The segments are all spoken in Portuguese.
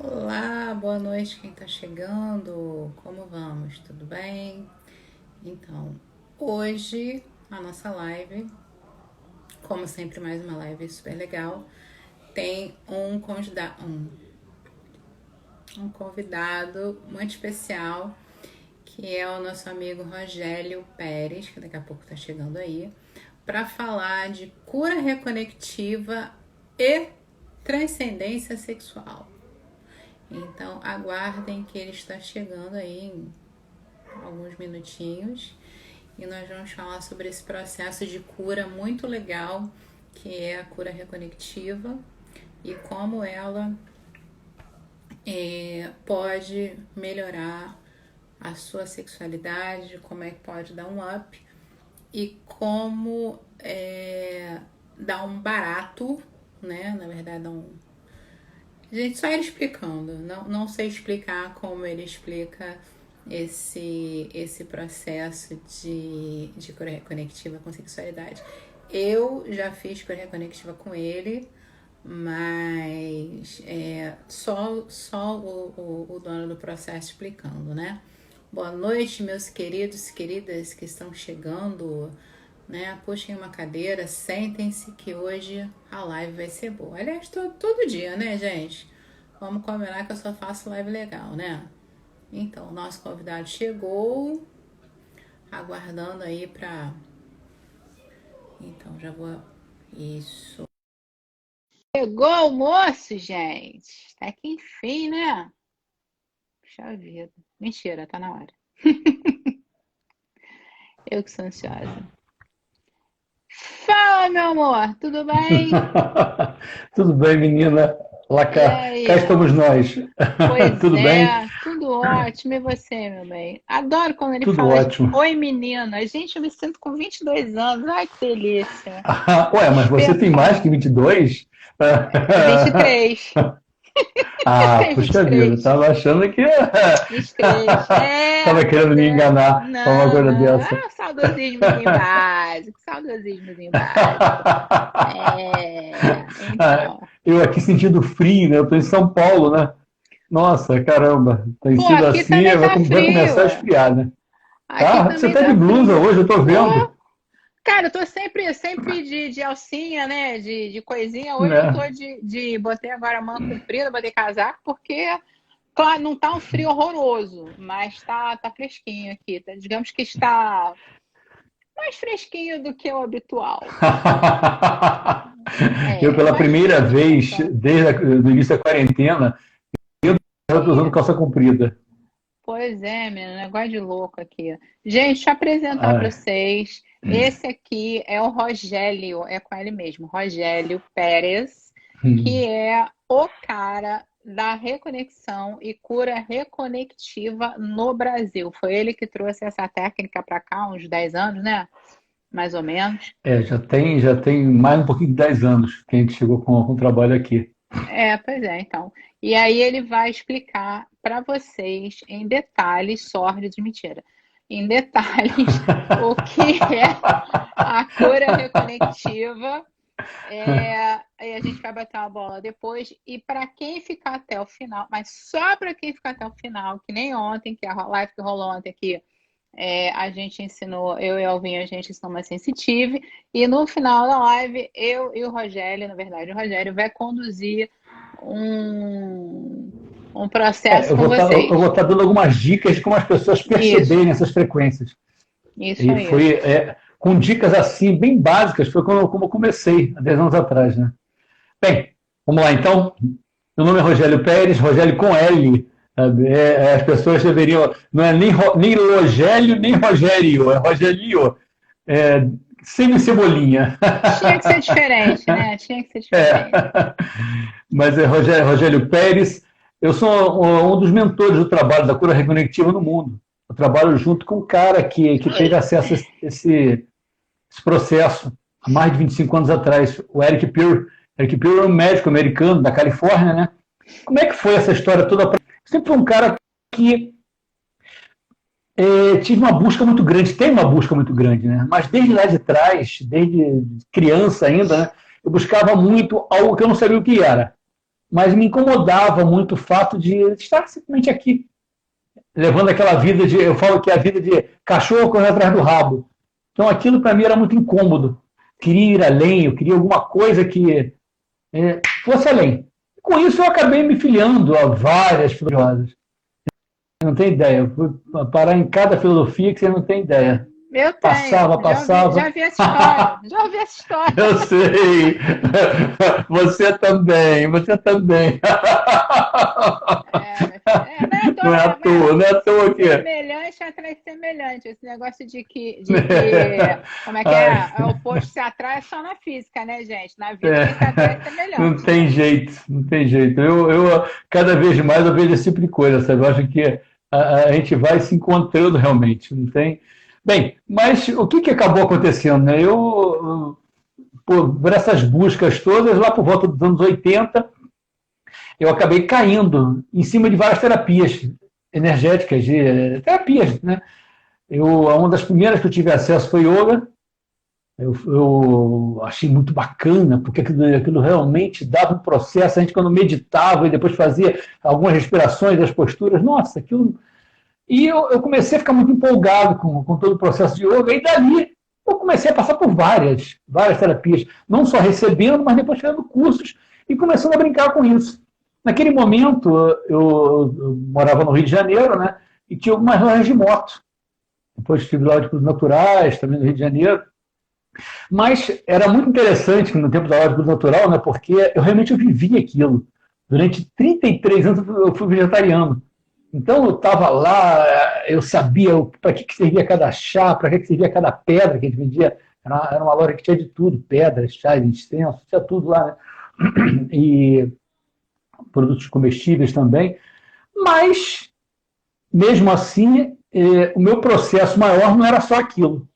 Olá, boa noite quem está chegando. Como vamos? Tudo bem? Então, hoje a nossa live, como sempre, mais uma live super legal, tem um convidado muito especial, que é o nosso amigo Rogério Pérez, que daqui a pouco está chegando aí, para falar de cura reconectiva e transcendência sexual. Então aguardem que ele está chegando aí em alguns minutinhos e nós vamos falar sobre esse processo de cura muito legal que é a cura reconectiva e como ela pode melhorar a sua sexualidade, como é que pode dar um up e como dar um barato, né? Na verdade, dar um. Gente, só ele explicando. Não sei explicar como ele explica esse processo de cura conectiva com sexualidade. Eu já fiz cura conectiva com ele, mas só o dono do processo explicando, né? Boa noite, meus queridos e queridas que estão chegando, né? Puxem uma cadeira, sentem-se que hoje a live vai ser boa. Aliás, todo dia, né, gente? Vamos combinar que eu só faço live legal, né? Então, o nosso convidado chegou, aguardando aí pra... Então, já vou... Isso. Chegou o almoço, gente! Tá aqui enfim, né? Puxa vida. Mentira, tá na hora. Eu que sou ansiosa. Fala, meu amor, tudo bem? Tudo bem, menina? Lá E cá aí? estamos nós. Pois Tudo bem? é, tudo ótimo. E você, meu bem? Adoro quando ele Tudo fala ótimo. oi, menina. Gente, eu me sinto com 22 anos. Ai, que delícia. Ué, mas você tem mais que Despertar. 22? 23. Ah, Tem puxa vida, eu 23. tava achando que 23. tava Pois querendo me é. enganar com uma Não, coisa não. dessa. Ah, saudosismozinho básico. Saudosismozinho básico. Ah, Então. eu aqui sentindo frio, né? Eu tô em São Paulo, né? Nossa, caramba, tem Pô, sido aqui assim, também tá vai frio. começar a esfriar, né? Aqui Tá? Você também tá de tá blusa frio. hoje, eu tô Tô. vendo, Cara, eu tô sempre de alcinha, né? De coisinha. Hoje eu tô né? botei agora a manga comprida, botei casaco, porque, claro, não tá um frio horroroso, mas tá fresquinho aqui. Digamos que está mais fresquinho do que o habitual. Eu, É, pela mais primeira fresquinho que o vez, habitual. desde o início da quarentena, eu tô usando Ih, calça comprida. pois é, menino, negócio de louco aqui. Gente, deixa eu apresentar para Ah, vocês. Esse aqui é o Rogélio, é com ele mesmo, Rogélio Pérez, que é o cara da reconexão e cura reconectiva no Brasil. Foi ele que trouxe essa técnica para cá, uns 10 anos, né? Mais ou menos. já tem mais um pouquinho de 10 anos que a gente chegou com o trabalho aqui. É, pois é, então. E aí ele vai explicar para vocês em detalhes, sórdidos, mentira, em detalhes o que é a cura reconectiva. E a gente vai bater uma bola depois. E para quem ficar até o final, mas só para quem ficar até o final, que nem ontem, que a live que rolou ontem aqui, a gente ensinou, eu e o Alvinho, a gente ensinou uma sensitive. E no final da live, eu e o Rogério, na verdade, o Rogério vai conduzir um, um processo Eu com vou estar eu vou vocês. tá dando algumas dicas de como as pessoas Isso, perceberem essas frequências. isso E aí. foi com dicas assim, bem básicas, foi como eu comecei há 10 anos atrás, né? Bem, vamos lá então. Meu nome é Rogério Pérez, Rogério com L. Sabe? As pessoas deveriam. Não é nem Rogério, nem Rogério, é Rogério. É, sem cebolinha. Tinha que ser diferente, né? Tinha que ser É. diferente. Mas é Rogério Pérez. Eu sou um dos mentores do trabalho da cura reconectiva no mundo. Eu trabalho junto com um cara que teve acesso a esse processo há mais de 25 anos atrás, o Eric Pearl. Eric Pearl é um médico americano da Califórnia, né? Como é que foi essa história toda? Sempre foi um cara que tive uma busca muito grande, tem uma busca muito grande, né? Mas desde lá de trás, desde criança ainda, né? Eu buscava muito algo que eu não sabia o que era. mas me incomodava muito o fato de estar simplesmente aqui, levando aquela vida de, eu falo que é a vida de cachorro correndo atrás do rabo. Então aquilo para mim era muito incômodo. Queria ir além, eu queria alguma coisa que fosse além. Com isso eu acabei me filiando a várias filosofias. Não tem ideia, eu fui parar em cada filosofia que você não tem ideia. Eu tenho, Passava. já vi essa história, já ouvi essa história. Eu sei. Você também, você também. Não é à toa, não é à toa que. Semelhante atrás de semelhante. Esse negócio de que como é que é? O oposto se atrai só na física, né, gente? Na vida se atrai semelhante. Não tem jeito, não tem jeito. Eu cada vez mais eu vejo esse tipo de coisa, sabe? Eu acho que a gente vai se encontrando realmente, não tem. Bem, mas o que acabou acontecendo, né? Por essas buscas todas, lá por volta dos anos 80, eu acabei caindo em cima de várias terapias energéticas, terapias, né? Uma das primeiras que eu tive acesso foi yoga. Eu achei muito bacana, porque aquilo realmente dava um processo. A gente, quando meditava e depois fazia algumas respirações das posturas, nossa, aquilo. E eu comecei a ficar muito empolgado com todo o processo de yoga, e dali eu comecei a passar por várias terapias, não só recebendo, mas depois fazendo cursos e começando a brincar com isso. Naquele momento, eu morava no Rio de Janeiro, né, e tinha algumas lojas de moto. Depois estive lá de Cruz Naturais, também no Rio de Janeiro. Mas era muito interessante no tempo da loja de Cruz Natural, né, porque eu realmente vivi aquilo. Durante 33 anos eu fui vegetariano. Então eu estava lá, eu sabia para que servia cada chá, para que servia cada pedra que a gente vendia. Era uma loja que tinha de tudo, pedras, chás, incenso, tinha tudo lá, né? E produtos comestíveis também. Mas, mesmo assim, o meu processo maior não era só aquilo,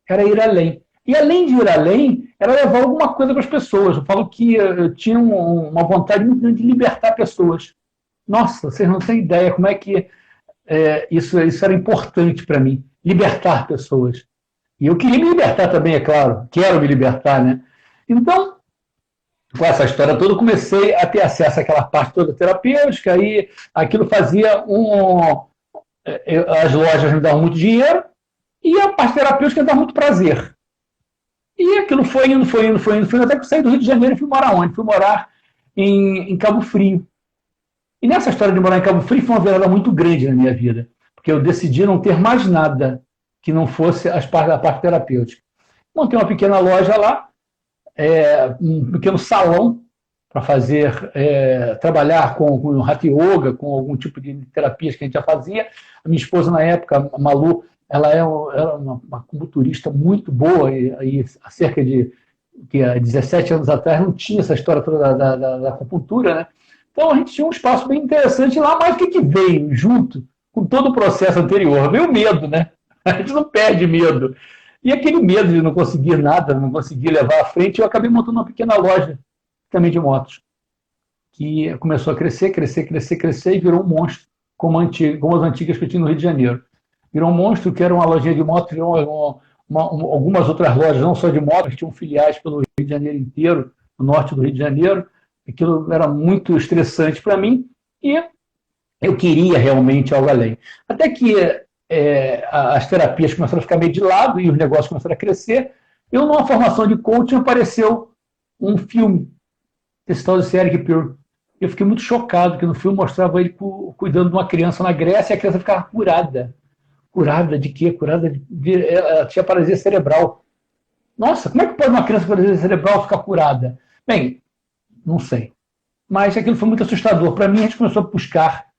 era ir além. E além de ir além, era levar alguma coisa para as pessoas. Eu falo que eu tinha uma vontade muito grande de libertar pessoas. Nossa, vocês não têm ideia como é que isso era importante para mim, libertar pessoas. E eu queria me libertar também, é claro, quero me libertar, né? Então, com essa história toda, eu comecei a ter acesso àquela parte toda terapêutica, e aquilo fazia as lojas me davam muito dinheiro, e a parte terapêutica me dava muito prazer. E aquilo foi indo, até que eu saí do Rio de Janeiro e fui morar onde? Fui morar em Cabo Frio. E nessa história de morar em Cabo Frio foi uma virada muito grande na minha vida, porque eu decidi não ter mais nada que não fosse a parte terapêutica. Montei uma pequena loja lá, um pequeno salão para trabalhar com Hatha Yoga, com algum tipo de terapias que a gente já fazia. A minha esposa, na época, a Malu, ela era uma acupunturista muito boa, e há cerca de 17 anos atrás não tinha essa história toda da acupuntura, né? Então a gente tinha um espaço bem interessante lá, mas o que veio junto com todo o processo anterior? Veio o medo, né? A gente não perde medo. E aquele medo de não conseguir nada, não conseguir levar à frente, eu acabei montando uma pequena loja também de motos, que começou a crescer e virou um monstro, como as antigas que eu tinha no Rio de Janeiro. Virou um monstro que era uma lojinha de motos, virou algumas outras lojas, não só de motos, que tinham filiais pelo Rio de Janeiro inteiro, no norte do Rio de Janeiro. Aquilo era muito estressante para mim e eu queria realmente algo além. Até que as terapias começaram a ficar meio de lado e os negócios começaram a crescer. Numa formação de coaching, apareceu um filme, esse tal de Eric Pearl. Eu fiquei muito chocado, que no filme mostrava ele cuidando de uma criança na Grécia, e a criança ficava curada. Curada de quê? Ela tinha paralisia cerebral. Nossa, como é que pode uma criança com paralisia cerebral ficar curada? Bem, não sei. Mas aquilo foi muito assustador. Para mim, a gente começou a buscar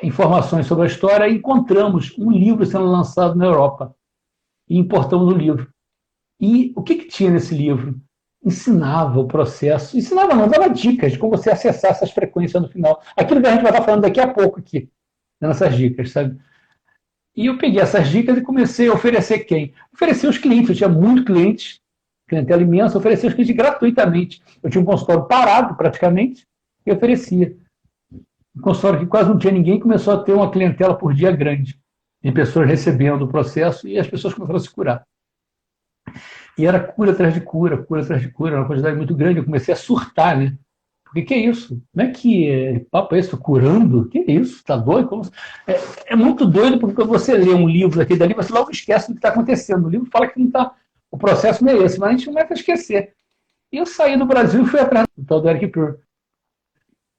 informações sobre a história e encontramos um livro sendo lançado na Europa. E importamos o livro. E o que tinha nesse livro? Ensinava o processo. Ensinava não, dava dicas de como você acessar essas frequências no final. Aquilo que a gente vai estar falando daqui a pouco aqui, nessas dicas, sabe? E eu peguei essas dicas e comecei a oferecer quem? Oferecer os clientes. Eu tinha muitos clientes, clientela imensa, oferecer os clientes gratuitamente. Eu tinha um consultório parado, praticamente, e oferecia. Um consultório que quase não tinha ninguém, começou a ter uma clientela por dia grande, de pessoas recebendo o processo, e as pessoas começaram a se curar. E era cura atrás de cura, uma quantidade muito grande. Eu comecei a surtar, né? Porque que é isso? Como é que papo é esse? Tô curando? Que é isso? Tá doido? É muito doido, porque quando você lê um livro daqui dali, você logo esquece do que está acontecendo. O livro fala que não tá, o processo não é esse, mas a gente começa a esquecer. E eu saí do Brasil e fui atrás do tal do Eric Pure.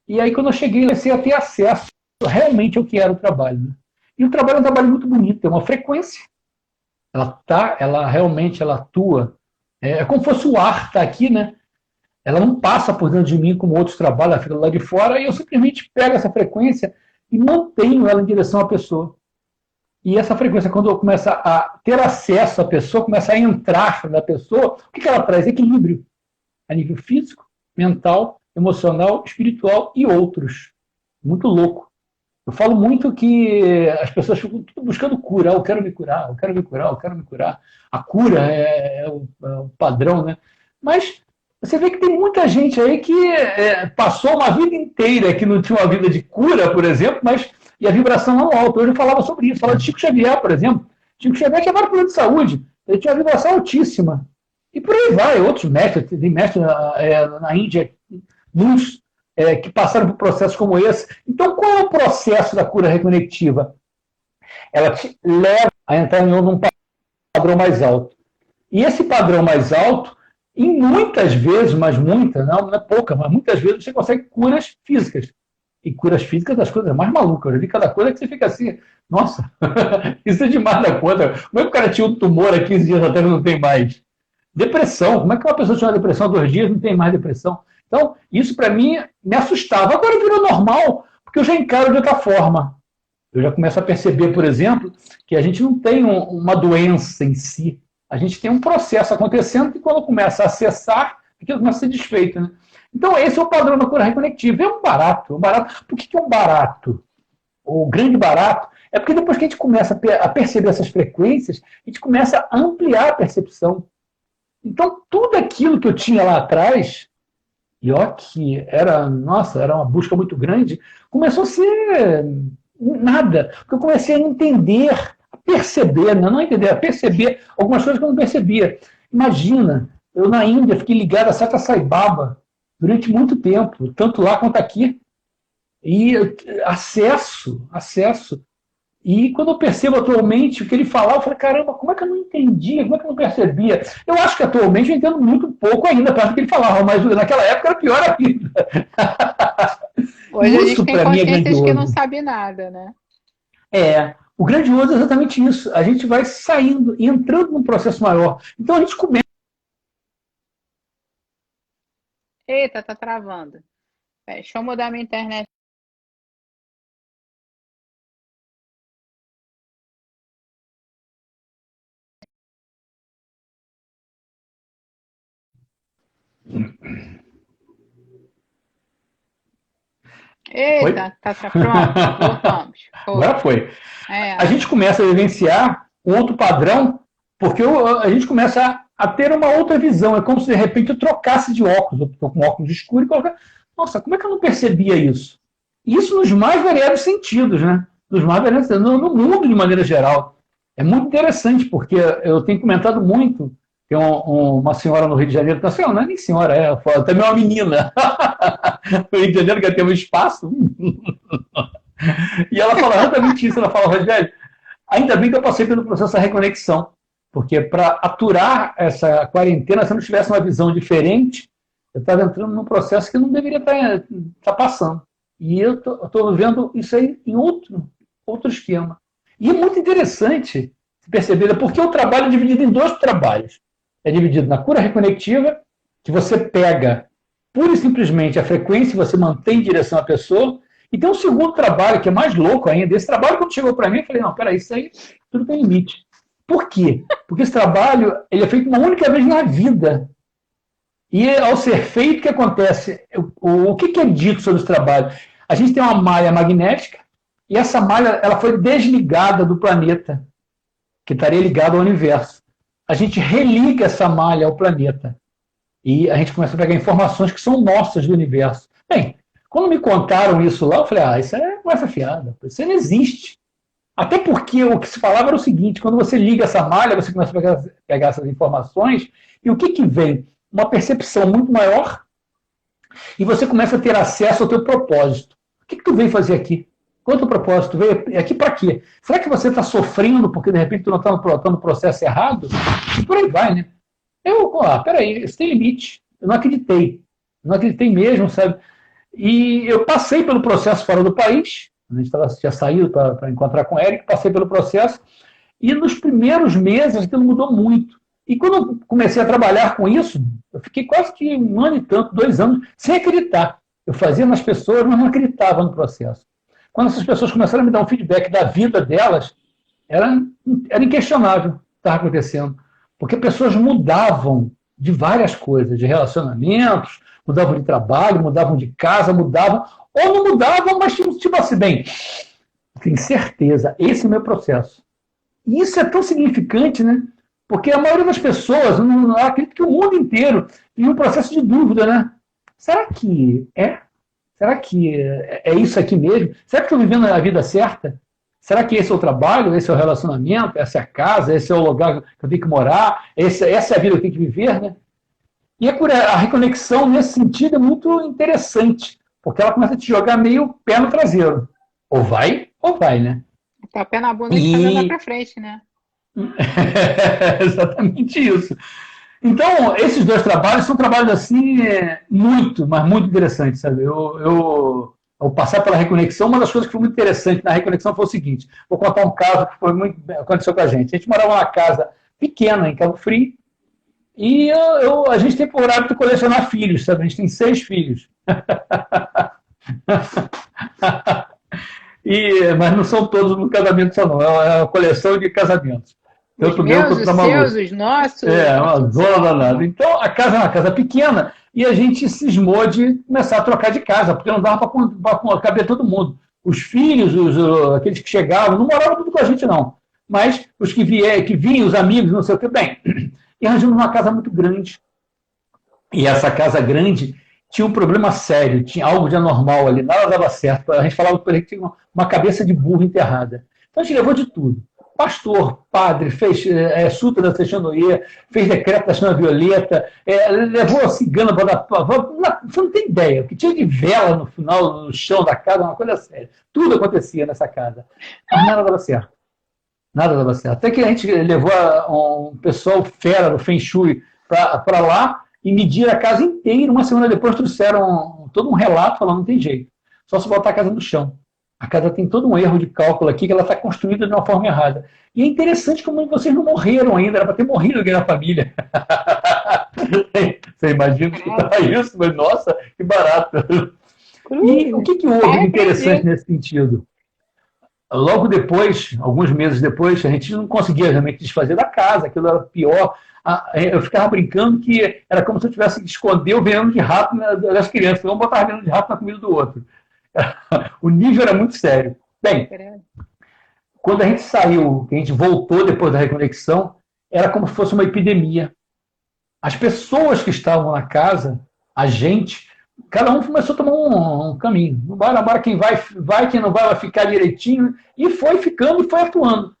E aí, quando eu cheguei, eu comecei a ter acesso realmente ao que era o trabalho. Né? E o trabalho é um trabalho muito bonito, tem uma frequência. Ela realmente ela atua. É como se fosse o ar tá aqui, né? Ela não passa por dentro de mim como outros trabalham, ela fica lá de fora, e eu simplesmente pego essa frequência e mantenho ela em direção à pessoa. E essa frequência, quando eu começo a ter acesso à pessoa, começa a entrar na pessoa, o que ela traz? Equilíbrio. A nível físico, mental, emocional, espiritual e outros. Muito louco. Eu falo muito que as pessoas ficam buscando cura. Eu quero me curar, eu quero me curar, eu quero me curar. A cura é o padrão, né? Mas você vê que tem muita gente aí que passou uma vida inteira que não tinha uma vida de cura, por exemplo, mas e a vibração não alta. Hoje eu falava sobre isso. Falava de Chico Xavier, por exemplo. Chico Xavier que é plano de saúde. Ele tinha uma vibração altíssima. E por aí vai. Outros mestres, tem mestre na Índia, muitos que passaram por processos como esse. Então, qual é o processo da cura reconectiva? Ela te leva a entrar em um padrão mais alto. E esse padrão mais alto, em muitas vezes, mas muitas, não é pouca, mas muitas vezes você consegue curas físicas. E curas físicas das coisas mais malucas. Eu vi cada coisa que você fica assim, nossa, isso é demais da conta. Como é que o cara tinha um tumor há 15 dias atrás e não tem mais? Depressão, como é que uma pessoa tinha uma depressão há 2 dias e não tem mais depressão? Então, isso para mim me assustava. Agora virou normal, porque eu já encaro de outra forma. Eu já começo a perceber, por exemplo, que a gente não tem uma doença em si. A gente tem um processo acontecendo que quando começa a acessar, aquilo começa a ser desfeito. Né? Então, esse é o padrão da cura reconectiva. É um barato. Por que é um barato? O grande barato é porque depois que a gente começa a perceber essas frequências, a gente começa a ampliar a percepção. Então, tudo aquilo que eu tinha lá atrás, e ó, que era uma busca muito grande, começou a ser nada. Porque eu comecei a entender, a perceber, não a entender, a perceber algumas coisas que eu não percebia. Imagina, eu na Índia fiquei ligado a Sata Sai Baba durante muito tempo, tanto lá quanto aqui. E acesso. E quando eu percebo atualmente o que ele falava, eu falei, caramba, como é que eu não entendia, como é que eu não percebia? Eu acho que atualmente eu entendo muito pouco ainda, perto do que ele falava, mas naquela época era pior ainda. Hoje a gente Isso, tem para mim, é consciência de que não grandioso. sabe nada, né? O grandioso é exatamente isso. A gente vai saindo e entrando num processo maior. Então a gente começa. Eita, tá travando. Deixa eu mudar minha internet. Foi? Eita, pronto, voltamos. Agora Foi. foi. A É, gente começa a vivenciar um outro padrão, porque a gente começa a ter uma outra visão. É como se de repente eu trocasse de óculos. Eu estou com óculos escuros e colocar. Nossa, como é que eu não percebia isso? Isso nos mais variados sentidos, né? Nos mais variados sentidos, no mundo de maneira geral. É muito interessante, porque eu tenho comentado muito. Tem uma senhora no Rio de Janeiro, assim, não é nem senhora, também uma menina. No Rio de Janeiro que tem um espaço. E ela fala exatamente isso. Ela fala, Rogério, ainda bem que eu passei pelo processo da reconexão, porque para aturar essa quarentena, se eu não tivesse uma visão diferente, eu estava entrando num processo que não deveria estar passando. E eu estou vendo isso aí em outro esquema. E é muito interessante perceber, porque o trabalho é dividido em 2 trabalhos. É dividido na cura reconectiva, que você pega pura e simplesmente a frequência, você mantém em direção à pessoa, e tem um segundo trabalho, que é mais louco ainda. Esse trabalho, quando chegou para mim, eu falei, não, peraí, isso aí tudo tem limite. Por quê? Porque esse trabalho ele é feito uma única vez na vida. E ao ser feito, o que acontece? O que é dito sobre esse trabalho? A gente tem uma malha magnética, e essa malha ela foi desligada do planeta, que estaria ligado ao universo. A gente religa essa malha ao planeta. E a gente começa a pegar informações que são nossas do universo. Bem, quando me contaram isso lá, eu falei, isso é conversa fiada, isso não existe. Até porque o que se falava era o seguinte, quando você liga essa malha, você começa a pegar essas informações, e o que vem? Uma percepção muito maior, E você começa a ter acesso ao teu propósito. O que tu veio fazer aqui? Qual é o teu propósito? Veio aqui para quê? Será que você está sofrendo porque de repente tu não está no processo errado? E por aí vai, né? Peraí, isso tem limite. Eu não acreditei. Não acreditei mesmo, sabe? E eu passei pelo processo fora do país. A gente tinha saído para encontrar com o Eric, passei pelo processo. E nos primeiros meses aquilo mudou muito. E quando eu comecei a trabalhar com isso, eu fiquei quase que 1 ano e tanto, 2 anos, sem acreditar. Eu fazia nas pessoas, mas não acreditava no processo. Quando essas pessoas começaram a me dar um feedback da vida delas, era inquestionável o que estava acontecendo. Porque pessoas mudavam de várias coisas, de relacionamentos, mudavam de trabalho, mudavam de casa, mudavam, ou não mudavam, mas tipo assim, bem, tenho certeza, esse é o meu processo. E isso é tão significante, né? Porque a maioria das pessoas, não acredito que o mundo inteiro, vive um processo de dúvida, né? Será que é? Será que é isso aqui mesmo? Será que estou vivendo a vida certa? Será que esse é o trabalho, esse é o relacionamento, essa é a casa, esse é o lugar que eu tenho que morar, essa é a vida que eu tenho que viver, né? E a reconexão, nesse sentido, é muito interessante, porque ela começa a te jogar meio pé no traseiro. Ou vai, né? Tá pé na bunda de fazer andar pra frente, né? Exatamente isso. Então, esses 2 trabalhos são trabalhos assim, muito, mas muito interessantes, sabe? Ao passar pela reconexão, uma das coisas que foi muito interessante na reconexão foi o seguinte: vou contar um caso que aconteceu com a gente. A gente morava numa casa pequena em Cabo Frio e a gente tem por hábito colecionar filhos, sabe? A gente tem 6 filhos. Mas não são todos no casamento só, não. É uma coleção de casamentos. Os meus, os seus, os nossos. É uma zona danada. Então, a casa é uma casa pequena e a gente cismou de começar a trocar de casa, porque não dava para caber todo mundo. Os filhos, aqueles que chegavam, não moravam tudo com a gente, não. Mas os que vinham, os amigos, não sei o que, bem. E arranjamos uma casa muito grande. E essa casa grande tinha um problema sério, tinha algo de anormal ali, nada dava certo. A gente falava por aí que tinha uma cabeça de burro enterrada. Então a gente levou de tudo. Pastor, padre, fez Sutra da Seixanoia, fez decreto da Chama Violeta, levou a cigana para dar. Você não tem ideia, o que tinha de vela no final, no chão da casa, uma coisa séria. Tudo acontecia nessa casa. Mas nada dava certo. Nada dava certo. Até que a gente levou um pessoal fera do Feng Shui para lá e mediram a casa inteira. Uma semana depois trouxeram todo um relato falando: não tem jeito, só se botar a casa no chão. A casa tem todo um erro de cálculo aqui, que ela está construída de uma forma errada. E é interessante como vocês não morreram ainda, era para ter morrido alguém na família. Você imagina que tá isso, mas nossa, que barato. E o que houve de interessante nesse sentido? Logo depois, alguns meses depois, a gente não conseguia realmente desfazer da casa, aquilo era pior. Eu ficava brincando que era como se eu tivesse que esconder o veneno de rato das crianças. Vamos botar veneno de rato na comida do outro. O nível era muito sério. Bem, quando a gente saiu, que a gente voltou depois da reconexão, era como se fosse uma epidemia. As pessoas que estavam na casa, a gente, cada um começou a tomar um caminho. Bora, quem vai, quem não vai ficar direitinho. E foi ficando e foi atuando.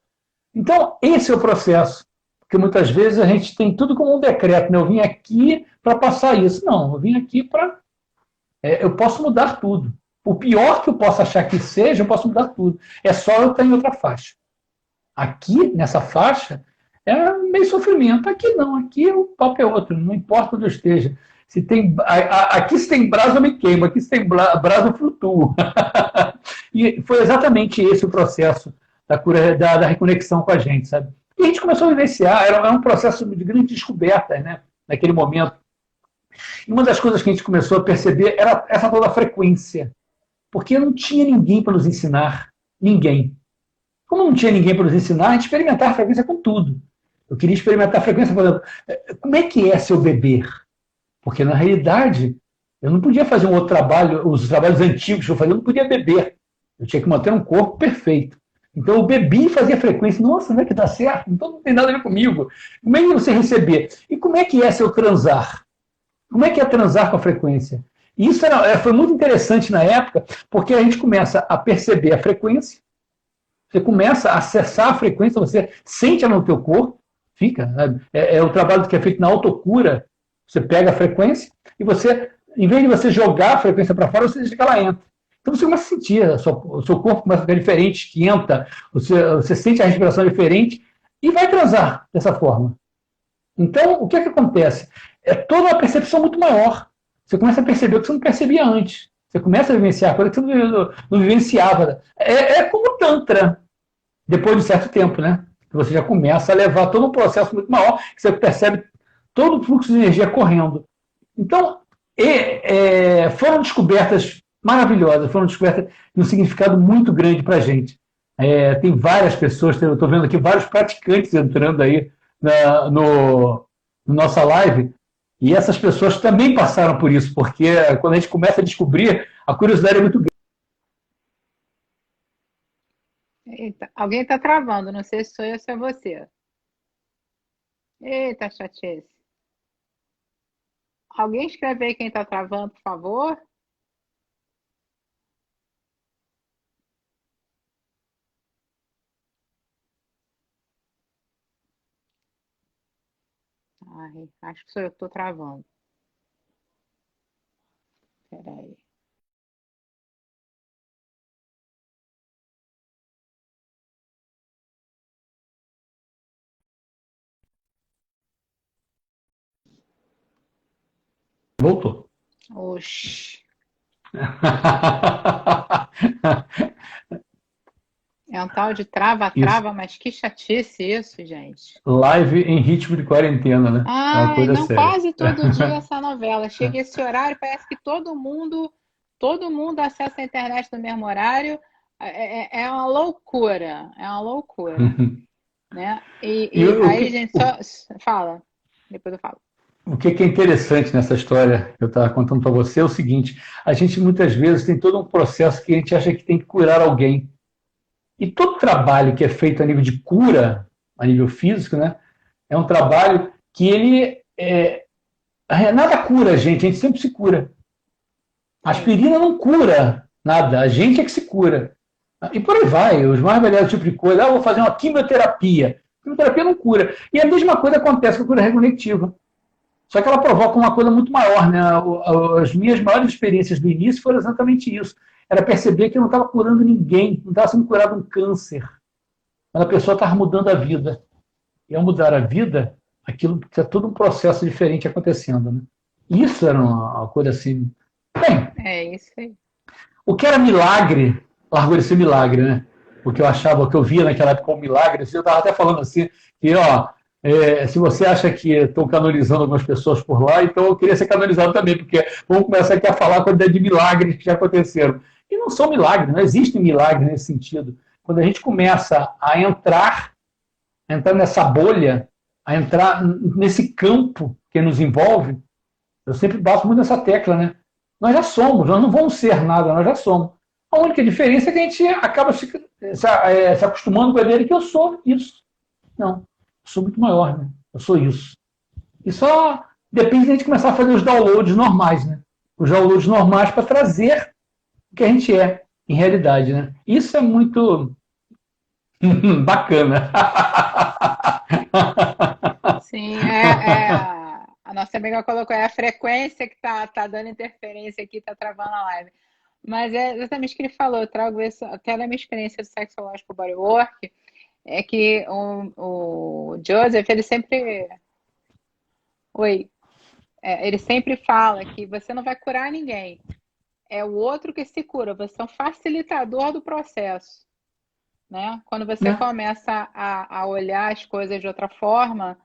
Então, esse é o processo. Porque muitas vezes a gente tem tudo como um decreto. Né? Eu vim aqui para passar isso. Não, eu vim aqui para... eu posso mudar tudo. O pior que eu possa achar que seja, eu posso mudar tudo. É só eu estar em outra faixa. Aqui, nessa faixa, é meio sofrimento. Aqui não, aqui o papo é outro, não importa onde eu esteja. Aqui se tem brasa, eu me queimo. Aqui se tem brasa, eu flutuo. E foi exatamente esse o processo da reconexão com a gente, sabe? E a gente começou a vivenciar, era um processo de grande descoberta, né? Naquele momento. E uma das coisas que a gente começou a perceber era essa toda frequência. Porque não tinha ninguém para nos ensinar. Ninguém. Como não tinha ninguém para nos ensinar, a gente experimentava a frequência com tudo. Eu queria experimentar a frequência, por exemplo, como é que é seu beber? Porque, na realidade, eu não podia fazer um outro trabalho, os trabalhos antigos que eu fazia, eu não podia beber. Eu tinha que manter um corpo perfeito. Então, eu bebi e fazia frequência. Nossa, não é que dá certo? Então, não tem nada a ver comigo. Como é que você receber? E como é que é seu transar? Como é que é transar com a frequência? E isso foi muito interessante na época, porque a gente começa a perceber a frequência, você começa a acessar a frequência, você sente ela no teu corpo, fica. É o trabalho que é feito na autocura. Você pega a frequência e você em vez de você jogar a frequência para fora, você deixa que ela entra. Então você começa a sentir, o seu corpo começa a ficar diferente, esquenta, você sente a respiração diferente e vai transar dessa forma. Então, o que acontece? É toda uma percepção muito maior. Você começa a perceber o que você não percebia antes. Você começa a vivenciar coisa que você não vivenciava. É como o Tantra, depois de certo tempo, né? Você já começa a levar todo um processo muito maior, que você percebe todo o fluxo de energia correndo. Então, foram descobertas maravilhosas, foram descobertas de um significado muito grande para a gente. Tem várias pessoas, eu estou vendo aqui vários praticantes entrando aí no nossa live, e essas pessoas também passaram por isso, porque quando a gente começa a descobrir, a curiosidade é muito grande. Eita, alguém está travando, não sei se sou eu ou se é você. Eita, chatice. Alguém escreve aí quem está travando, por favor? Ai, acho que sou eu que estou travando. Peraí. Voltou. Oxi. É um tal de Isso. trava-trava, mas que chatice isso, gente. Live em ritmo de quarentena, né? É uma Ai, coisa não, séria. quase todo dia essa novela. Chega esse horário, parece que todo mundo acessa a internet no mesmo horário. É uma loucura, é uma loucura, né? E E aí, gente, só fala, depois eu falo. o que é interessante nessa história que eu estava contando para você é o seguinte: a gente muitas vezes tem todo um processo que a gente acha que tem que curar alguém. E todo trabalho que é feito a nível de cura, a nível físico, né, é um trabalho que nada cura a gente sempre se cura. A aspirina não cura nada, a gente é que se cura. E por aí vai, os mais variados tipos de coisa. Vou fazer uma quimioterapia. Quimioterapia não cura. E a mesma coisa acontece com a cura reconectiva. Só que ela provoca uma coisa muito maior, né? As minhas maiores experiências do início foram exatamente isso. Era perceber que eu não estava curando ninguém, não estava sendo curado um câncer. Mas a pessoa estava mudando a vida. E ao mudar a vida, aquilo tinha todo um processo diferente acontecendo, né? Isso era uma coisa assim. Bem, É isso aí. o que era milagre, largou de ser milagre, né? O que eu achava, o que eu via naquela época como milagre, eu estava até falando assim, que, ó, se você acha que estão canonizando algumas pessoas por lá, então eu queria ser canonizado também, porque vamos começar aqui a falar a quantidade de milagres que já aconteceram. E não são milagres, não existem milagres nesse sentido. Quando a gente começa a entrar nessa bolha, a entrar nesse campo que nos envolve, eu sempre bato muito nessa tecla, né? Nós já somos, nós não vamos ser nada, nós já somos. A única diferença é que a gente acaba se acostumando com a ideia de que eu sou isso. Não, eu sou muito maior, né? Eu sou isso. E só depende de a gente começar a fazer os downloads normais, né? Os downloads normais para trazer o que a gente é em realidade, né? Isso é muito bacana. Sim, a nossa amiga colocou, é a frequência que tá dando interferência aqui, tá travando a live. Mas é exatamente o que ele falou, eu trago isso até na minha experiência do Sexológico Bodywork, é que o Joseph, ele sempre... Oi. Ele sempre fala que você não vai curar ninguém, é o outro que se cura, você é um facilitador do processo, né? Quando você Né? começa a olhar as coisas de outra forma,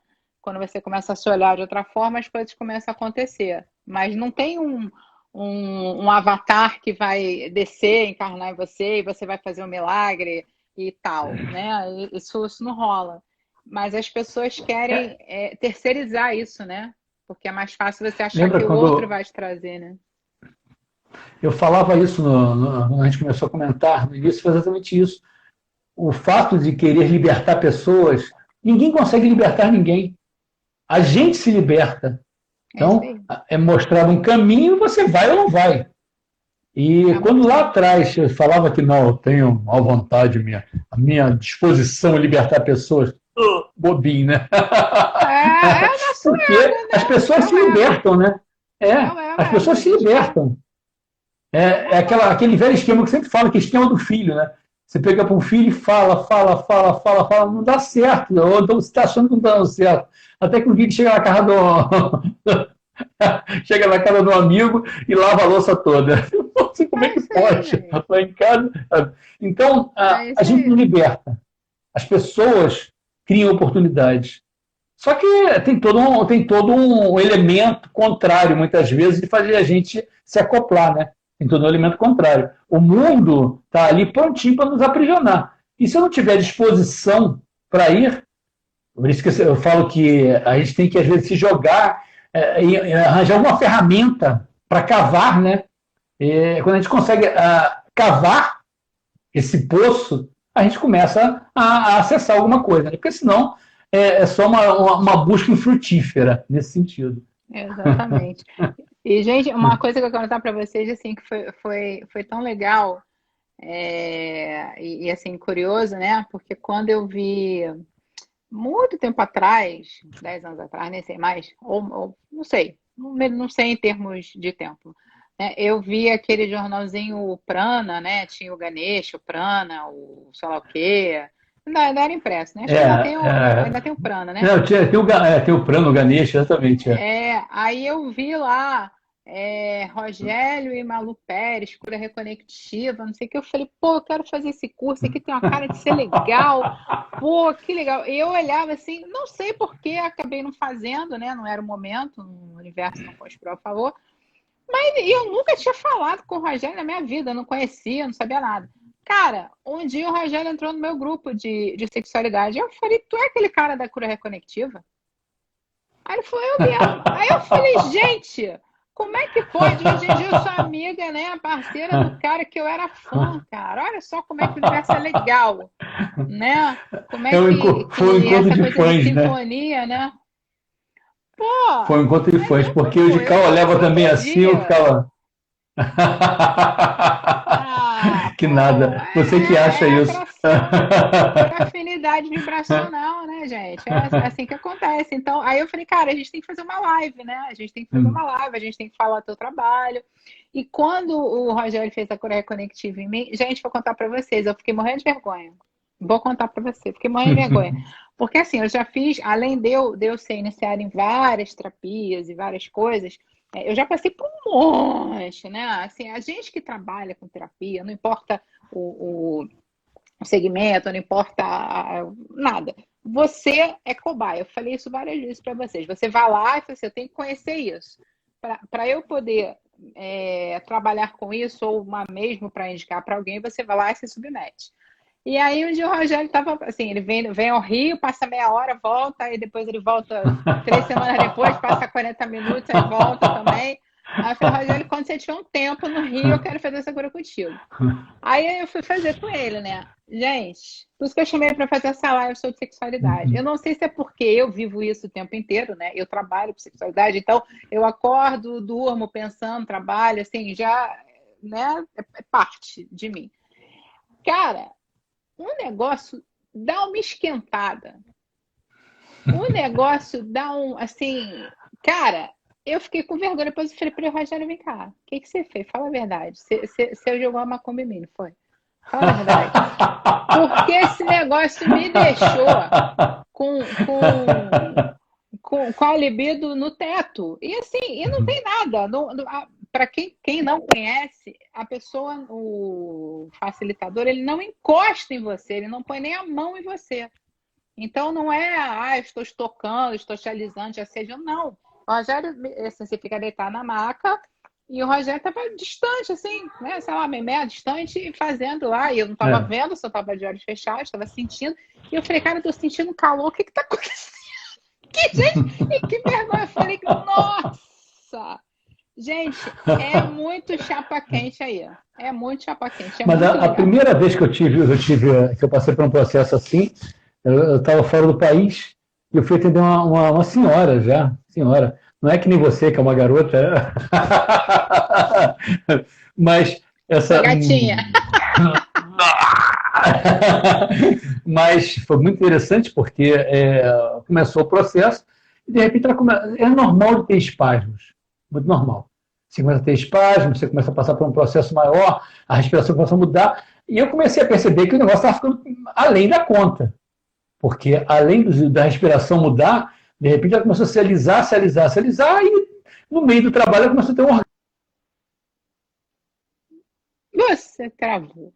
quando você começa a se olhar de outra forma, as coisas começam a acontecer. Mas não tem um avatar que vai descer, encarnar em você e você vai fazer um milagre e tal, né? Isso não rola. Mas as pessoas querem terceirizar isso, né? Porque é mais fácil você achar Lembra que o outro quando vai te trazer, né? eu falava isso quando a gente começou a comentar no início, foi exatamente isso. O fato de querer libertar pessoas, ninguém consegue libertar ninguém. A gente se liberta. É isso Então, aí. é mostrado um caminho e você vai ou não vai. E É quando muito lá bom. atrás eu falava que não, eu tenho à vontade, a minha disposição a libertar pessoas, bobinho, né? É o nosso Porque ego, as né? pessoas É se o ego. libertam, né? As pessoas se libertam. Aquele velho esquema que eu sempre falo, que é o esquema do filho, né? Você pega para um filho e fala, não dá certo, ou então você está achando que não está dando certo. Até que um dia chega na casa chega na casa do amigo e lava a louça toda. Não sei como é que pode. Lá em casa. Então, a gente liberta. As pessoas criam oportunidades. Só que tem todo um elemento contrário, muitas vezes, de fazer a gente se acoplar, né? Tem todo um elemento contrário. O mundo está ali prontinho para nos aprisionar. E se eu não tiver disposição para ir, por isso que eu falo que a gente tem que, às vezes, se jogar e arranjar alguma ferramenta para cavar, né? Quando a gente consegue cavar esse poço, a gente começa a acessar alguma coisa, né? Porque senão é só uma busca infrutífera nesse sentido. Exatamente. E, gente, uma coisa que eu quero contar para vocês, assim, que foi tão legal e, assim, curioso, né? Porque quando eu vi, muito tempo atrás, 10 anos atrás, nem sei mais, ou não sei, não sei em termos de tempo, né? Eu vi aquele jornalzinho o Prana, né? Tinha o Ganesh, o Prana, o sei lá o quê. Ainda era impresso, né? Acho que ainda tem o Prana, né? Não, tem o Prana, o Ganesh, exatamente. Aí eu vi lá Rogério e Malu Pérez, cura reconectiva, não sei o que. Eu falei, pô, eu quero fazer esse curso aqui, tem uma cara de ser legal. Pô, que legal. E eu olhava assim, não sei por que acabei não fazendo, né? Não era o momento, o universo não conspirou a favor. Mas eu nunca tinha falado com o Rogério na minha vida, não conhecia, não sabia nada. Cara, um dia o Rogério entrou no meu grupo de sexualidade. Eu falei, tu é aquele cara da cura reconectiva? Aí ele falou, eu mesmo. Aí eu falei, gente, como é que pode? Hoje em dia eu sou amiga, né? Parceira do cara que eu era fã, cara. Olha só como é que o universo é legal, né? Como é que foi um encontro de fãs, de sintonia, né? Pô, foi um encontro de fãs, porque o de cá olhava também assim, eu ficava... que nada, você que acha isso. Por afinidade vibracional, né, gente? É assim que acontece. Então, aí eu falei, cara, a gente tem que fazer uma live, né? A gente tem que fazer uma live, a gente tem que falar do teu trabalho. E quando o Rogério fez a Cura Conectiva em mim, gente, vou contar pra vocês, eu fiquei morrendo de vergonha. Vou contar pra você, fiquei morrendo de vergonha. Porque assim, eu já fiz, além de eu ser iniciada em várias terapias e várias coisas, eu já passei por um monte, né? Assim, a gente que trabalha com terapia, não importa o segmento, não importa nada. Você é cobaia. Eu falei isso várias vezes para vocês. Você vai lá e fala assim, eu tenho que conhecer isso. Para eu poder trabalhar com isso, ou mesmo para indicar para alguém, você vai lá e se submete. E aí um dia o Rogério estava assim, ele vem ao Rio, passa meia hora, volta, e depois ele volta 3 semanas depois, passa 40 minutos, aí volta também. Aí eu falei, Rogério, quando você tiver um tempo no Rio, eu quero fazer essa cura contigo. Aí eu fui fazer com ele, né? Gente, por isso que eu chamei para fazer essa live sobre sexualidade. Eu não sei se é porque eu vivo isso o tempo inteiro, né? Eu trabalho com sexualidade, então eu acordo, durmo, pensando, trabalho, assim, já, né? É parte de mim. Cara, o negócio dá uma esquentada. O negócio dá assim... Cara, eu fiquei com vergonha. Depois eu falei para o Rogério, vem cá. O que você fez? Fala a verdade. Você jogou uma macumba em mim, não foi? Fala a verdade. Porque esse negócio me deixou com a libido no teto. E assim, e não tem nada. Para quem não conhece, a pessoa, o facilitador, ele não encosta em você, ele não põe nem a mão em você. Então não é, estou estocando, estou te alisando, te assediando, não. O Rogério, assim, você fica deitado na maca e o Rogério estava distante, assim, né? Sei lá, meio distante, fazendo lá. E eu não estava vendo, só estava de olhos fechados, estava sentindo. E eu falei, cara, eu estou sentindo calor, o que está acontecendo? E que vergonha. Eu falei, nossa! Gente, é muito chapa quente aí. É muito chapa quente. Mas a primeira vez que eu passei por um processo assim, eu estava fora do país e eu fui atender uma senhora já. Senhora. Não é que nem você, que é uma garota. Mas essa. Gatinha. Mas foi muito interessante porque começou o processo e de repente é normal de ter espasmos. muito normal. Você começa a ter espasmo, você começa a passar por um processo maior, a respiração começa a mudar, e eu comecei a perceber que o negócio estava ficando além da conta, porque além da respiração mudar, de repente ela começou a se alisar, se alisar, se alisar, e no meio do trabalho ela começou a ter um orgasmo. Você travou.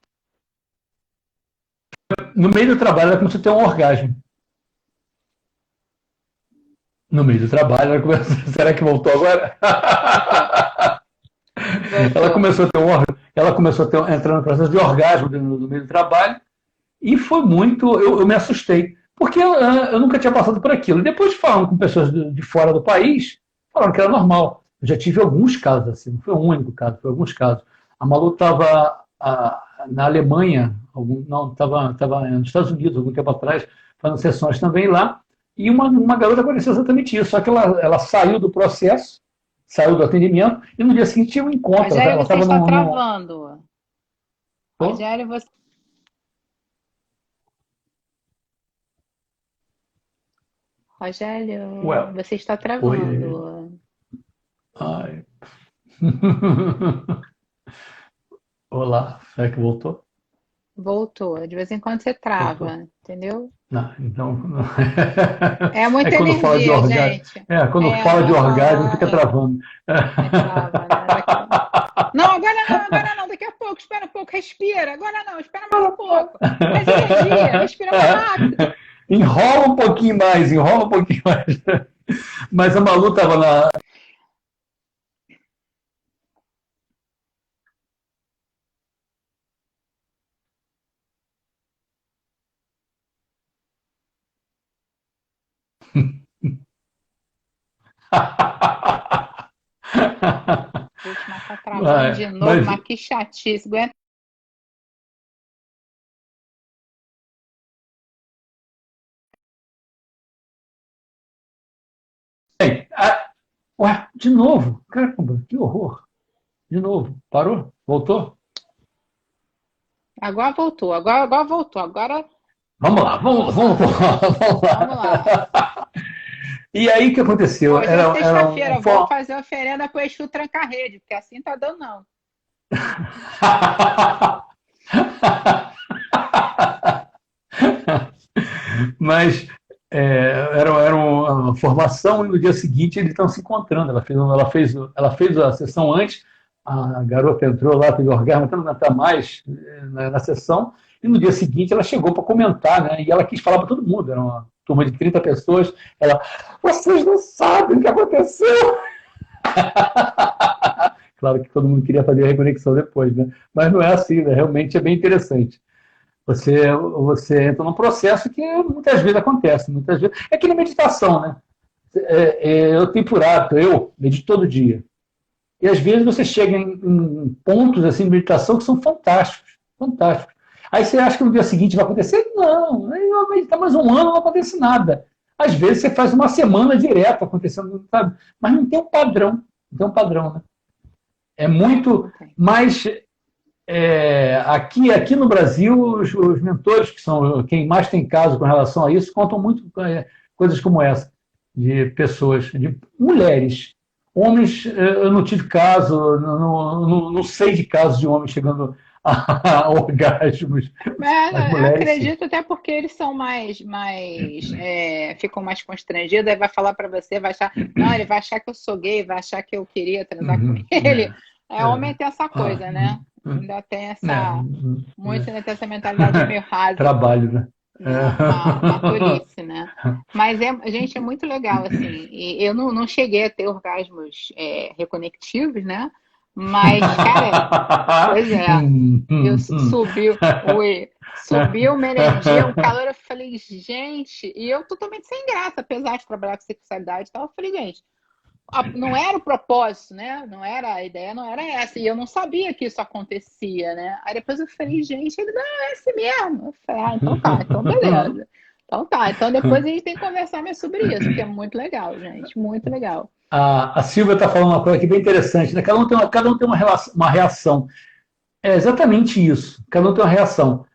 No meio do trabalho ela começou a ter um orgasmo. No meio do trabalho ela começou... Será que voltou agora? Ela começou a ter ela começou a entrar no processo de orgasmo no meio do trabalho, e foi muito, eu me assustei, porque eu nunca tinha passado por aquilo. E depois falando com pessoas de fora do país, falaram que era normal. Eu já tive alguns casos assim, não foi um único caso, foi alguns casos. A Malu estava na Alemanha, não, estava nos Estados Unidos algum tempo atrás, fazendo sessões também lá, e uma garota aconteceu exatamente isso, só que ela saiu do processo, saiu do atendimento, e no dia seguinte tinha um encontro. Rogério, Ela você estava está travando. Oh? Rogério, você... Rogério, Well, você está oi. travando. Ai. Olá, será que voltou? Voltou. De vez em quando você Voltou. trava, entendeu? Não, então. É É muita quando fala de energia, orgasmo. gente. Quando É, fala de orgasmo, fica é, travando. trava, né? Não, agora não, daqui a pouco, espera um pouco, respira. Agora não, espera mais um pouco. Mais energia, respira mais rápido. Enrola um pouquinho mais, enrola um pouquinho mais. Mas a Malu estava na. Putz, mas tá travando de novo, Mas, mas que chatice. Aguenta. bem, ué, de novo. Caramba, que horror. De novo. Parou? Voltou? Agora voltou, agora voltou. Agora Vamos lá, vamos, vamos vamos, lá, vamos vamos lá. lá. E aí o que aconteceu? Hoje é Era sexta-feira, vou fazer oferenda pro Exu Tranca-Rede, porque assim tá dando não. Mas era uma formação, e no dia seguinte eles estão se encontrando. Ela fez a sessão antes, a garota entrou lá, teve orgasmo, até não aguentar mais na sessão, e no dia seguinte ela chegou para comentar, né? E ela quis falar para todo mundo, era uma turma de 30 pessoas. Ela, vocês não sabem o que aconteceu! Claro que todo mundo queria fazer a reconexão depois, né? Mas não é assim, né? Realmente é bem interessante. Você entra num processo que muitas vezes acontece, muitas vezes. É que nem meditação, né? Eu tenho por hábito, eu medito todo dia. E às vezes você chega em pontos assim de meditação que são fantásticos, fantásticos. Aí você acha que no dia seguinte vai acontecer? Não, aí vai meditar mais um ano, não acontece nada. Às vezes você faz uma semana direto acontecendo, sabe? Mas não tem um padrão, não tem um padrão, né? É muito mais aqui no Brasil, os mentores, que são quem mais tem caso com relação a isso, contam muito coisas como essa, de pessoas, de mulheres. Homens, eu não tive caso, não sei de casos de homens chegando a orgasmos, mas Eu mulheres sim. acredito até porque eles são ficam mais constrangidos, aí vai falar pra você, vai achar, não, ele vai achar que eu sou gay, vai achar que eu queria transar com ele. Homem tem essa coisa, né? Ainda tem ainda tem essa mentalidade meio rasa, Trabalho, né? né? Uma tolice, né? Mas, gente, é muito legal, assim. E eu não cheguei a ter orgasmos reconectivos, né? Mas, cara, pois é, subiu uma energia, um calor, eu falei, gente, e eu totalmente sem graça, apesar de trabalhar com sexualidade e tal, eu falei, gente, não era o propósito, né? Não era a ideia, não era essa. E eu não sabia que isso acontecia, né? Aí depois eu falei, gente, ele não é esse mesmo. Eu falei, então tá, então beleza. Então tá, então depois a gente tem que conversar mais sobre isso, porque é muito legal, gente, muito legal. A Silvia está falando uma coisa aqui bem interessante, né? Cada um tem uma reação. É exatamente isso. Cada um tem uma reação.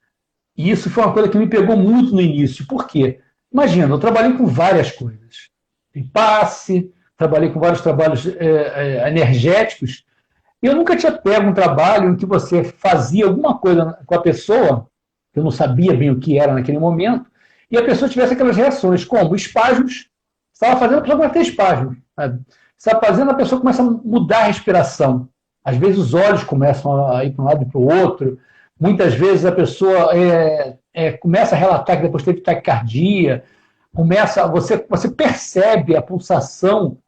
E isso foi uma coisa que me pegou muito no início. Por quê? Imagina, eu trabalhei com várias coisas. Tem passe, trabalhei com vários trabalhos energéticos, e eu nunca tinha pego um trabalho em que você fazia alguma coisa com a pessoa, que eu não sabia bem o que era naquele momento, e a pessoa tivesse aquelas reações, como espasmos, você estava fazendo, a pessoa começa a ter espasmos. Sabe? Você está fazendo, a pessoa começa a mudar a respiração. Às vezes os olhos começam a ir para um lado e para o outro, muitas vezes a pessoa começa a relatar que depois teve taquicardia, você percebe a pulsação.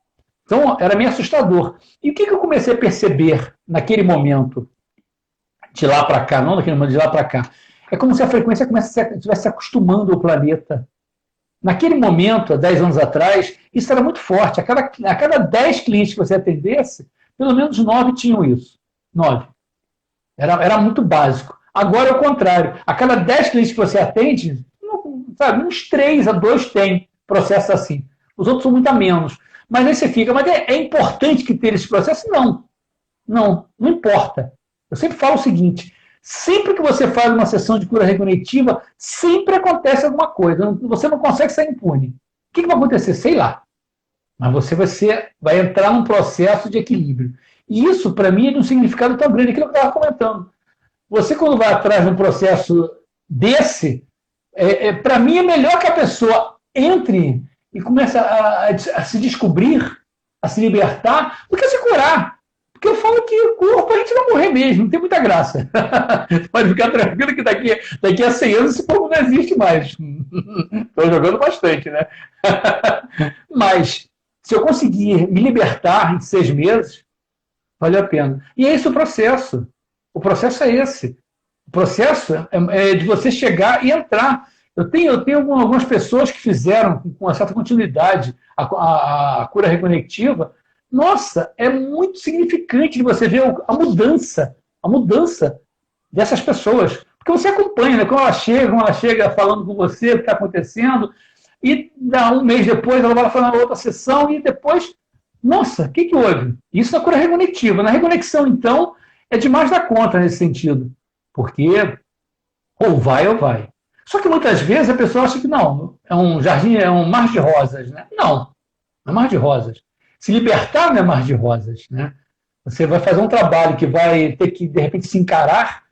Então, era meio assustador. E o que eu comecei a perceber naquele momento, de lá para cá, não naquele momento, de lá para cá? É como se a frequência estivesse se acostumando ao planeta. Naquele momento, há 10 anos atrás, isso era muito forte. A cada 10 clientes que você atendesse, pelo menos 9 tinham isso. 9. Era muito básico. Agora é o contrário. A cada 10 clientes que você atende, sabe, uns 3 a 2 tem processo assim. Os outros são muito a menos. Mas aí você fica, mas é importante que tenha esse processo? Não importa. Eu sempre falo o seguinte, sempre que você faz uma sessão de cura recognitiva, sempre acontece alguma coisa. Você não consegue sair impune. O que vai acontecer? Sei lá. Mas você vai entrar num processo de equilíbrio. E isso, para mim, é de um significado tão grande, aquilo que eu estava comentando. Você, quando vai atrás de um processo desse, para mim é melhor que a pessoa entre e comece a se descobrir, a se libertar, do que se curar. Porque eu falo que o corpo a gente vai morrer mesmo, não tem muita graça. Pode ficar tranquilo que daqui a 100 anos esse povo não existe mais. Estou jogando bastante, né? Mas, se eu conseguir me libertar em 6 meses, vale a pena. E é esse o processo. O processo é esse. O processo é de você chegar e entrar. Eu tenho algumas pessoas que fizeram com uma certa continuidade a cura reconectiva. Nossa, é muito significante de você ver a mudança dessas pessoas. Porque você acompanha, né? Quando ela chega falando com você o que está acontecendo, e um mês depois ela vai falar na outra sessão, e depois, nossa, o que houve? Isso na cura reconectiva. Na reconexão, então, é demais da conta nesse sentido. Porque ou vai ou vai. Só que muitas vezes a pessoa acha que não, é um jardim, é um mar de rosas, né? Não é mar de rosas. Se libertar não é mar de rosas, né? Você vai fazer um trabalho que vai ter que, de repente, se encarar,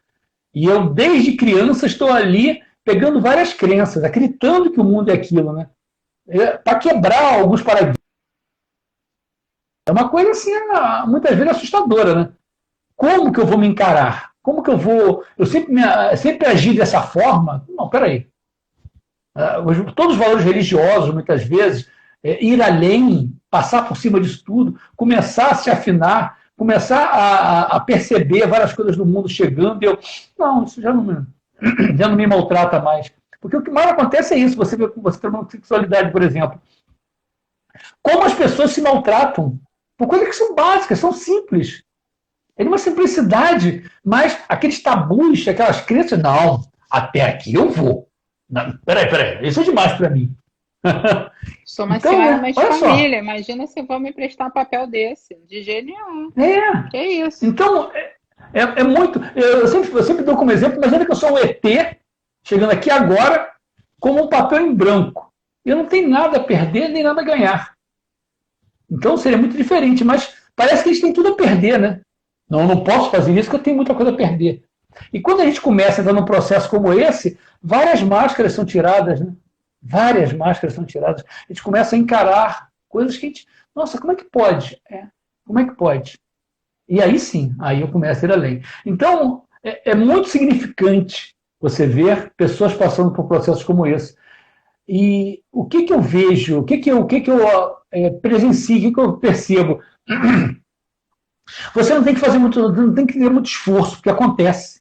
e eu, desde criança, estou ali pegando várias crenças, acreditando que o mundo é aquilo, né? Para quebrar alguns paradigmas. É uma coisa, assim, muitas vezes assustadora, né? Como que eu vou me encarar? Como que eu vou... Eu sempre agi dessa forma? Não, peraí. Todos os valores religiosos, muitas vezes, ir além, passar por cima disso tudo, começar a se afinar, começar a perceber várias coisas do mundo chegando, e não, isso já não me maltrata mais. Porque o que mais acontece é isso, você tem uma sexualidade, por exemplo. Como as pessoas se maltratam por coisas que são básicas, são simples. É de uma simplicidade, mas aqueles tabus, aquelas crenças, não, até aqui eu vou. Não, peraí, isso é demais para mim. Sou uma Então, senhora mais olha só. família, imagina se eu vou me prestar um papel desse. De jeito nenhum. Que isso? Então, é muito... Eu sempre dou como exemplo, imagina que eu sou um ET, chegando aqui agora, como um papel em branco. Eu não tenho nada a perder, nem nada a ganhar. Então, seria muito diferente, mas parece que a gente tem tudo a perder, né? Não posso fazer isso porque eu tenho muita coisa a perder. E quando a gente começa a entrar num processo como esse, várias máscaras são tiradas, né? Várias máscaras são tiradas. A gente começa a encarar coisas que a gente... Nossa, como é que pode? Como é que pode? E aí sim, aí eu começo a ir além. Então, é muito significante você ver pessoas passando por processos como esse. E o que eu vejo, o que eu presencio, o que eu percebo? Você não tem que fazer não tem que ter muito esforço, porque acontece.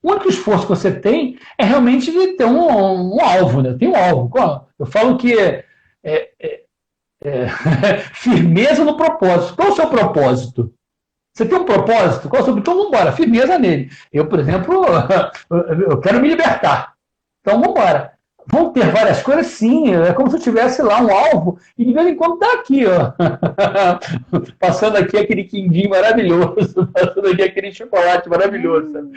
O único esforço que você tem é realmente de ter um alvo, né? Tem um alvo. Eu falo que firmeza no propósito. Qual é o seu propósito? Você tem um propósito? Qual é o seu... Então vamos embora, firmeza nele. Eu, por exemplo, eu quero me libertar. Então vamos embora. Vão ter várias coisas, sim. É como se eu tivesse lá um alvo e de vez em quando está aqui, ó. Passando aqui aquele quindim maravilhoso, passando aqui aquele chocolate maravilhoso.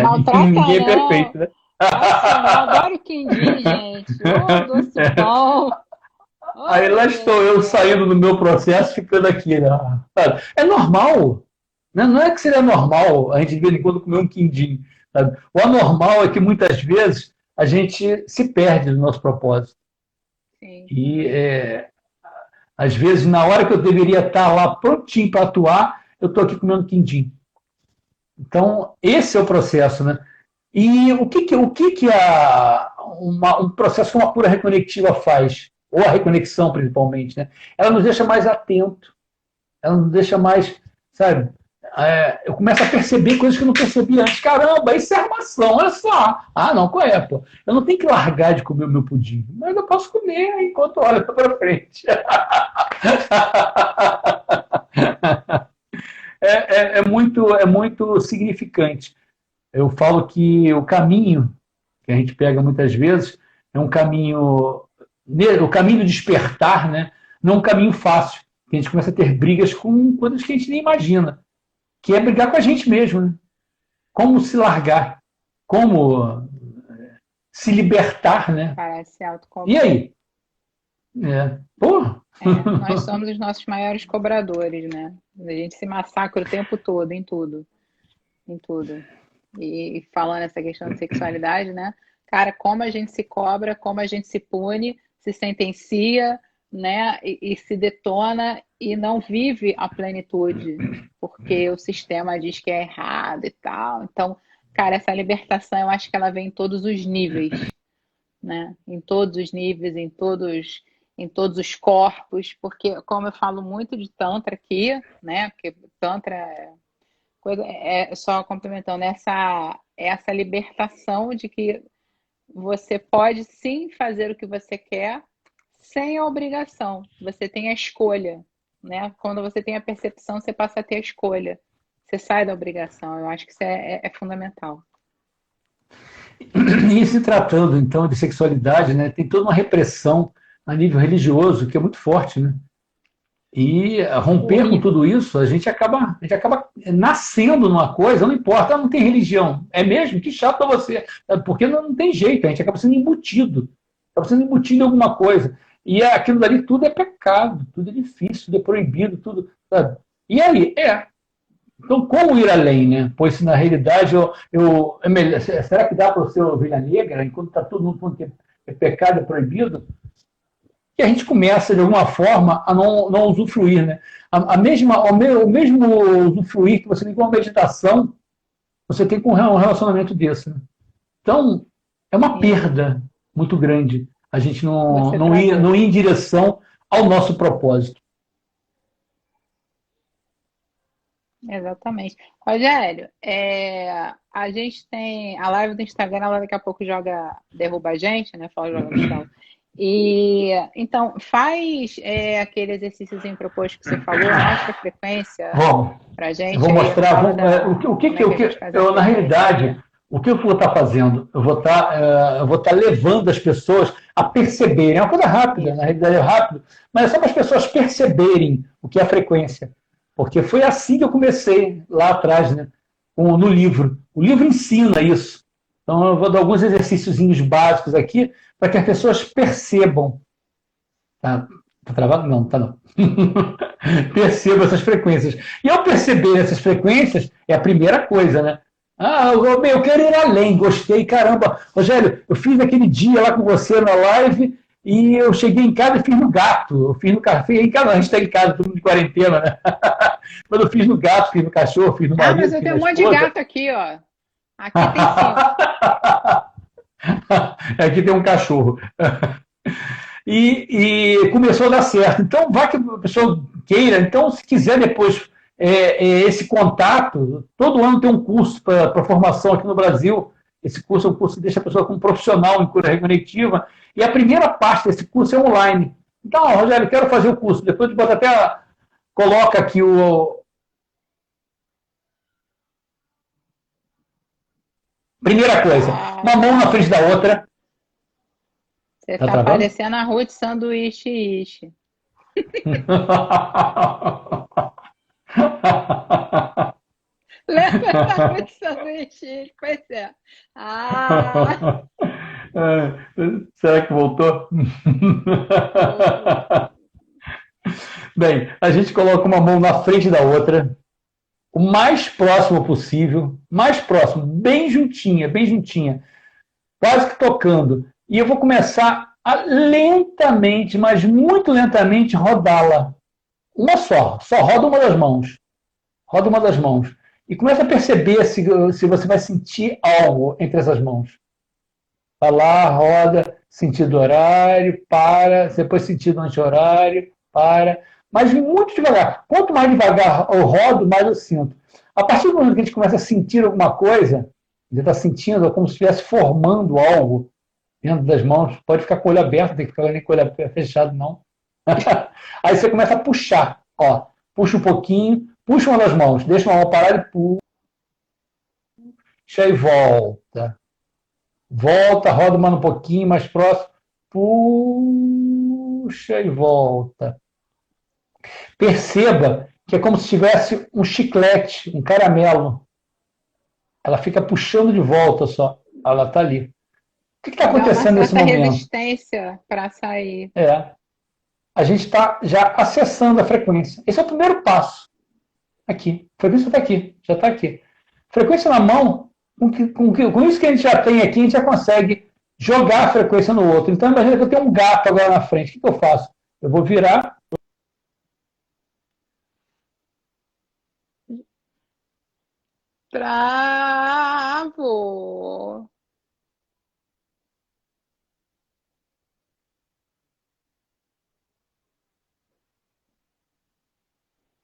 Maltrata, Ninguém é não. perfeito, né? Nossa, eu adoro quindim, gente. Ô, doce bom. Aí Oh, lá meu Deus estou do eu céu. saindo do meu processo, ficando aqui, né? Sabe? É normal, né? Não é que seria normal a gente de vez em quando comer um quindim, sabe? O anormal é que muitas vezes a gente se perde do nosso propósito. Sim. E às vezes, na hora que eu deveria estar lá prontinho para atuar, eu estou aqui comendo quindim. Então, esse é o processo, né? E um processo que uma cura reconectiva faz? Ou a reconexão, principalmente, né? Ela nos deixa mais atento, ela nos deixa mais, sabe? Eu começo a perceber coisas que eu não percebia antes. Caramba, isso é armação, olha só. Ah, não, qual é, pô? Eu não tenho que largar de comer o meu pudim, mas eu posso comer enquanto olho para frente. É muito significante. Eu falo que o caminho que a gente pega muitas vezes é um caminho, o caminho do despertar, né? Não é um caminho fácil, que a gente começa a ter brigas com coisas que a gente nem imagina, que é brigar com a gente mesmo, né? Como se largar, como se libertar, né? Parece se E autocobrar. aí? Pô, Nós somos os nossos maiores cobradores, né? A gente se massacra o tempo todo, em tudo, em tudo. E falando essa questão de sexualidade, né? Cara, como a gente se cobra, como a gente se pune, se sentencia, né? E se detona e não vive a plenitude, porque o sistema diz que é errado e tal. Então, cara, essa libertação eu acho que ela vem em todos os níveis, né? Em todos os níveis, em todos os corpos, porque como eu falo muito de Tantra aqui, né? Porque Tantra só complementando essa libertação de que você pode sim fazer o que você quer sem a obrigação. Você tem a escolha, né? Quando você tem a percepção, você passa a ter a escolha. Você sai da obrigação. Eu acho que isso é fundamental. e se tratando então de sexualidade, né? Tem toda uma repressão a nível religioso que é muito forte, né? E romper com Horrível. tudo isso, a gente acaba nascendo numa coisa, não importa, não tem religião. É mesmo? Que chato para você. Porque não tem jeito, a gente acaba sendo embutido em alguma coisa. E aquilo dali tudo é pecado, tudo é difícil, tudo é proibido, tudo. Sabe? E aí? Então, como ir além, né? Pois na realidade, será que dá para ser ovelha negra, enquanto está todo mundo que é pecado, é proibido? Que a gente começa, de alguma forma, a não usufruir. Né? O mesmo usufruir que você tem com uma meditação, você tem com um relacionamento desse. Né? Então, é uma Sim. perda muito grande a gente Você não travou. ir em direção ao nosso propósito. Exatamente. Rogério, a gente tem a live do Instagram, ela daqui a pouco derruba a gente, né? Fala, joga no chão. E então faz aquele exercíciozinho proposto que você falou, mostra a frequência Bom, pra eu gente vou aí, mostrar fala o que como é que a gente faz a na frequência aí. realidade, o que eu vou estar fazendo? Eu vou estar levando as pessoas a perceberem. É uma coisa rápida, na Isso. realidade é rápido, mas é só para as pessoas perceberem o que é a frequência. Porque foi assim que eu comecei lá atrás, né? No livro. O livro ensina isso. Então eu vou dar alguns exercíciozinhos básicos aqui para que as pessoas percebam. Tá, tá travado? Não, tá não. Perceba essas frequências. E ao perceber essas frequências, é a primeira coisa, né? Ah, eu quero ir além, gostei, caramba. Rogério, eu fiz aquele dia lá com você na live e eu cheguei em casa e fiz no gato. Eu fiz no café, em casa, a gente está em casa, todo mundo de quarentena, né? Mas eu fiz no gato, fiz no cachorro, fiz no Ah, mas marido, eu fiz tenho na um monte de esposa. gato aqui, ó. Aqui tem cinco. Aqui tem um cachorro. E começou a dar certo. Então, vai que a pessoa queira. Então, se quiser depois esse contato, todo ano tem um curso para formação aqui no Brasil. Esse curso é um curso que deixa a pessoa como profissional em cura reconectiva. E a primeira parte desse curso é online. Então, Rogério, quero fazer o curso. Depois de botar até. Coloca aqui o. Primeira coisa, uma mão na frente da outra. Você Tá tá travando? parecendo a Ruth Sanduíche Ishi. Lembra da missão do Egito? Pois é. Ah, Será que voltou? voltou. Bem, a gente coloca uma mão na frente da outra, o mais próximo possível, mais próximo, bem juntinha, quase que tocando. E eu vou começar a lentamente, mas muito lentamente, rodá-la. Uma só roda uma das mãos. Roda uma das mãos. E começa a perceber se você vai sentir algo entre essas mãos. Vai lá, roda, sentido horário, para, depois sentido anti-horário, para. Mas muito devagar. Quanto mais devagar eu rodo, mais eu sinto. A partir do momento que a gente começa a sentir alguma coisa, você está sentindo, é como se estivesse formando algo dentro das mãos. Pode ficar com o olho aberto, não tem que ficar nem com o olho fechado, não. Aí você começa a puxar. Ó, puxa um pouquinho, puxa uma das mãos, deixa uma mão parada e puxa e volta. Volta, roda mais um pouquinho mais próximo, puxa e volta. Perceba que é como se tivesse um chiclete, um caramelo. Ela fica puxando de volta só. Ela está ali. O que está Dá uma acontecendo nesse certa momento? resistência para sair. A gente está já acessando a frequência. Esse é o primeiro passo. Aqui. A frequência está aqui. Já está aqui. Frequência na mão, com isso que a gente já tem aqui, a gente já consegue jogar a frequência no outro. Então, imagina que eu tenho um gato agora na frente. O que eu faço? Eu vou virar. Bravo!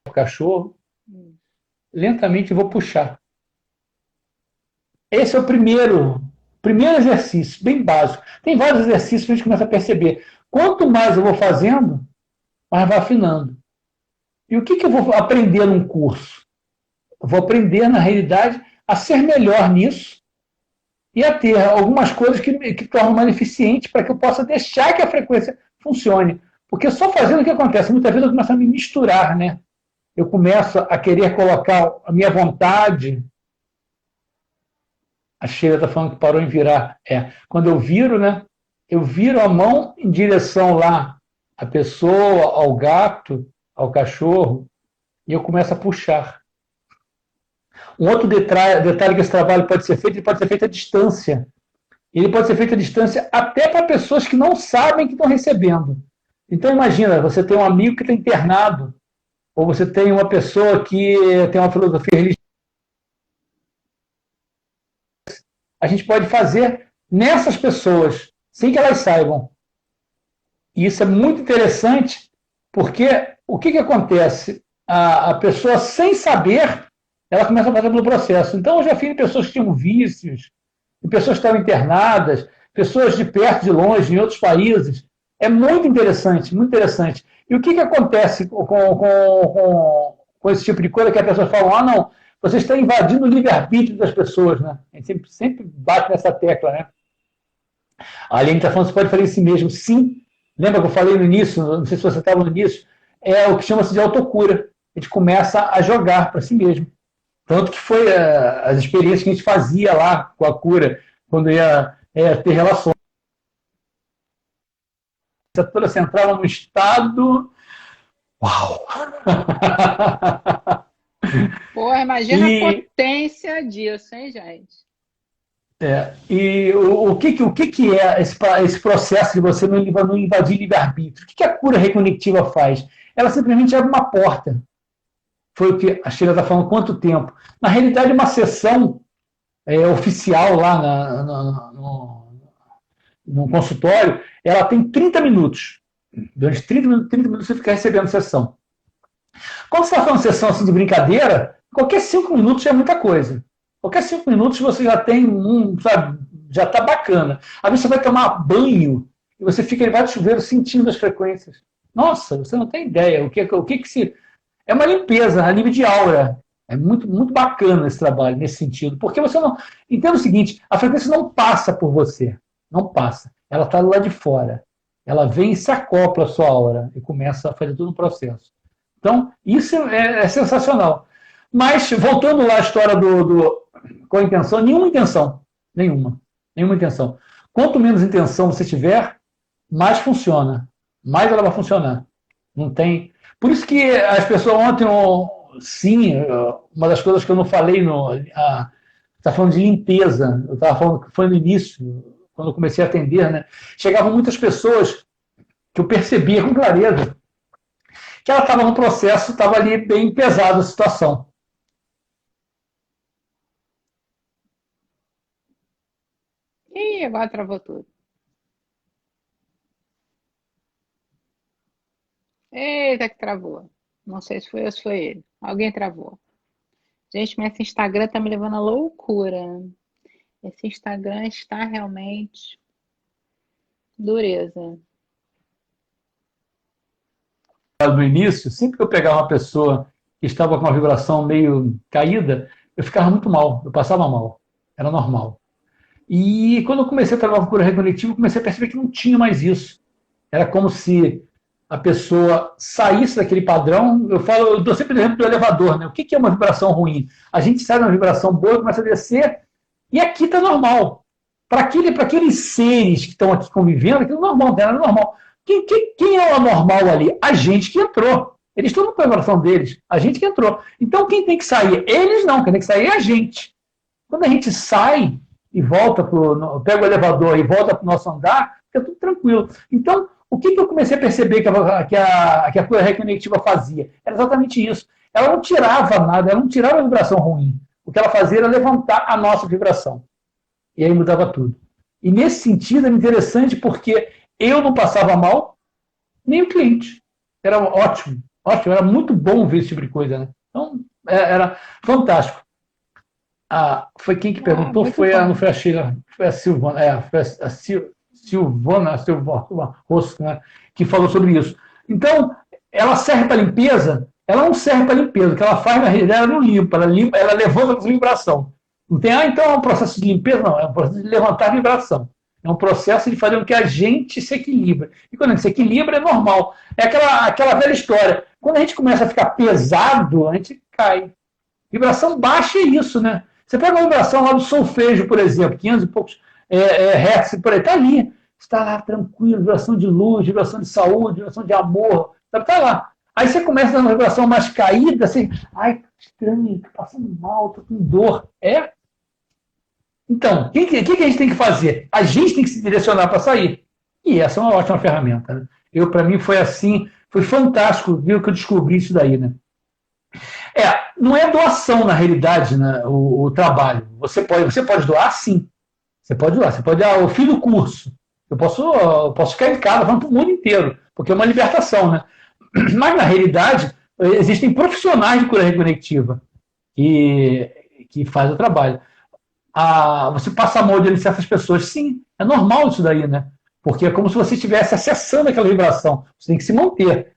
O cachorro. Lentamente eu vou puxar. Esse é o primeiro exercício, bem básico. Tem vários exercícios que a gente começa a perceber. Quanto mais eu vou fazendo, mais vai afinando. E o que eu vou aprender num curso? Eu vou aprender, na realidade, a ser melhor nisso e a ter algumas coisas que tornam mais eficiente para que eu possa deixar que a frequência funcione. Porque só fazendo o que acontece, muitas vezes eu começo a me misturar, né? Eu começo a querer colocar a minha vontade. A Sheila está falando que parou em virar. Quando eu viro, né? Eu viro a mão em direção lá à pessoa, ao gato, ao cachorro, e eu começo a puxar. Um outro detalhe que esse trabalho pode ser feito, ele pode ser feito à distância. Ele pode ser feito à distância até para pessoas que não sabem que estão recebendo. Então imagina, você tem um amigo que está internado, ou você tem uma pessoa que tem uma filosofia religiosa. A gente pode fazer nessas pessoas, sem que elas saibam. E isso é muito interessante, porque o que acontece? A pessoa, sem saber, ela começa a passar pelo processo. Então, eu já fiz pessoas que tinham vícios, pessoas que estavam internadas, pessoas de perto, de longe, em outros países. É muito interessante, muito interessante. E o que acontece com esse tipo de coisa que a pessoa fala, não, você está invadindo o livre-arbítrio das pessoas, né? A gente sempre bate nessa tecla, né? A Aline está falando, você pode fazer em si mesmo. Sim. Lembra que eu falei no início, não sei se você estava no início, é o que chama-se de autocura. A gente começa a jogar para si mesmo. Tanto que foi as experiências que a gente fazia lá com a cura, quando ia ter relações. Toda você entrava no estado. Uau! Pô, imagina a potência disso, hein, gente? E o que é esse processo de você não invadir livre-arbítrio? O que a cura reconectiva faz? Ela simplesmente abre uma porta. Foi o que a Sheila está falando, quanto tempo? Na realidade, uma sessão oficial lá no consultório, ela tem 30 minutos. Durante 30 minutos você fica recebendo sessão. Quando você está falando sessão assim de brincadeira, qualquer 5 minutos já é muita coisa. Qualquer 5 minutos você já tem sabe, já está bacana. Às vezes você vai tomar banho e você fica debaixo do chuveiro sentindo as frequências. Nossa, você não tem ideia. O que se... É uma limpeza, a nível de aura. É muito, muito bacana esse trabalho nesse sentido. Porque você não... Entenda o seguinte, a frequência não passa por você. Não passa. Ela está lá de fora. Ela vem e se acopla à sua aura e começa a fazer todo o processo. Então, isso é sensacional. Mas, voltando lá à história com a intenção, nenhuma intenção. Nenhuma intenção. Quanto menos intenção você tiver, mais funciona. Mais ela vai funcionar. Não tem. Por isso que as pessoas ontem, sim, uma das coisas que eu não falei, está falando de limpeza, eu estava falando que foi no início, quando eu comecei a atender, né? Chegavam muitas pessoas que eu percebia com clareza que ela estava no processo, estava ali bem pesada a situação. Ih, agora travou tudo. Eita, que travou. Não sei se foi eu ou se foi ele. Alguém travou. Gente, mas esse Instagram tá me levando à loucura. Esse Instagram está realmente dureza. No início, sempre que eu pegava uma pessoa que estava com uma vibração meio caída, eu ficava muito mal, eu passava mal. Era normal. E quando eu comecei a trabalhar com cura recognitiva, eu comecei a perceber que não tinha mais isso. Era como se a pessoa saísse daquele padrão. Eu dou sempre o exemplo do elevador, né? O que é uma vibração ruim? A gente sai de uma vibração boa, começa a descer, e aqui está normal. Para aqueles seres que estão aqui convivendo, aquilo é normal, não era normal. Quem é o anormal ali? A gente que entrou. Eles estão na vibração deles, a gente que entrou. Então quem tem que sair? Eles não, quem tem que sair é a gente. Quando a gente sai e volta, pega o elevador e volta para o nosso andar, fica tudo tranquilo. Então, o que eu comecei a perceber que a cura recognitiva fazia? Era exatamente isso. Ela não tirava nada, ela não tirava a vibração ruim. O que ela fazia era levantar a nossa vibração. E aí mudava tudo. E nesse sentido é interessante porque eu não passava mal, nem o cliente. Era ótimo, era muito bom ver esse tipo de coisa, né? Então, era fantástico. Foi quem que perguntou? Não foi a Sheila, foi a Silvana, foi a Silvana Rosso, né, que falou sobre isso. Então, ela serve para limpeza? Ela não serve para limpeza. O que ela faz, na realidade, ela não limpa, ela levanta a vibração. Não tem, então é um processo de limpeza? Não, é um processo de levantar a vibração. É um processo de fazer com que a gente se equilibre. E quando a gente se equilibra, é normal. É aquela velha história. Quando a gente começa a ficar pesado, a gente cai. Vibração baixa é isso, né? Você pega uma vibração lá do solfejo, por exemplo, 500 e poucos hertz, por aí, está ali. Está lá tranquilo, vibração de luz, vibração de saúde, vibração de amor, está lá. Aí você começa a dar uma vibração mais caída, assim, ai, estranho, estou passando mal, estou com dor. Então, o que a gente tem que fazer? A gente tem que se direcionar para sair. E essa é uma ótima ferramenta. Né? Para mim, foi assim, foi fantástico ver que eu descobri isso daí, né? Não é doação, na realidade, né, o trabalho. Você pode doar, sim. Você pode doar. Você pode dar o fim do curso. Eu posso ficar em casa, falando para o mundo inteiro, porque é uma libertação, né? Mas, na realidade, existem profissionais de cura reconectiva que fazem o trabalho. Você passa a mão de certas pessoas, sim, é normal isso daí, né? Porque é como se você estivesse acessando aquela vibração. Você tem que se manter.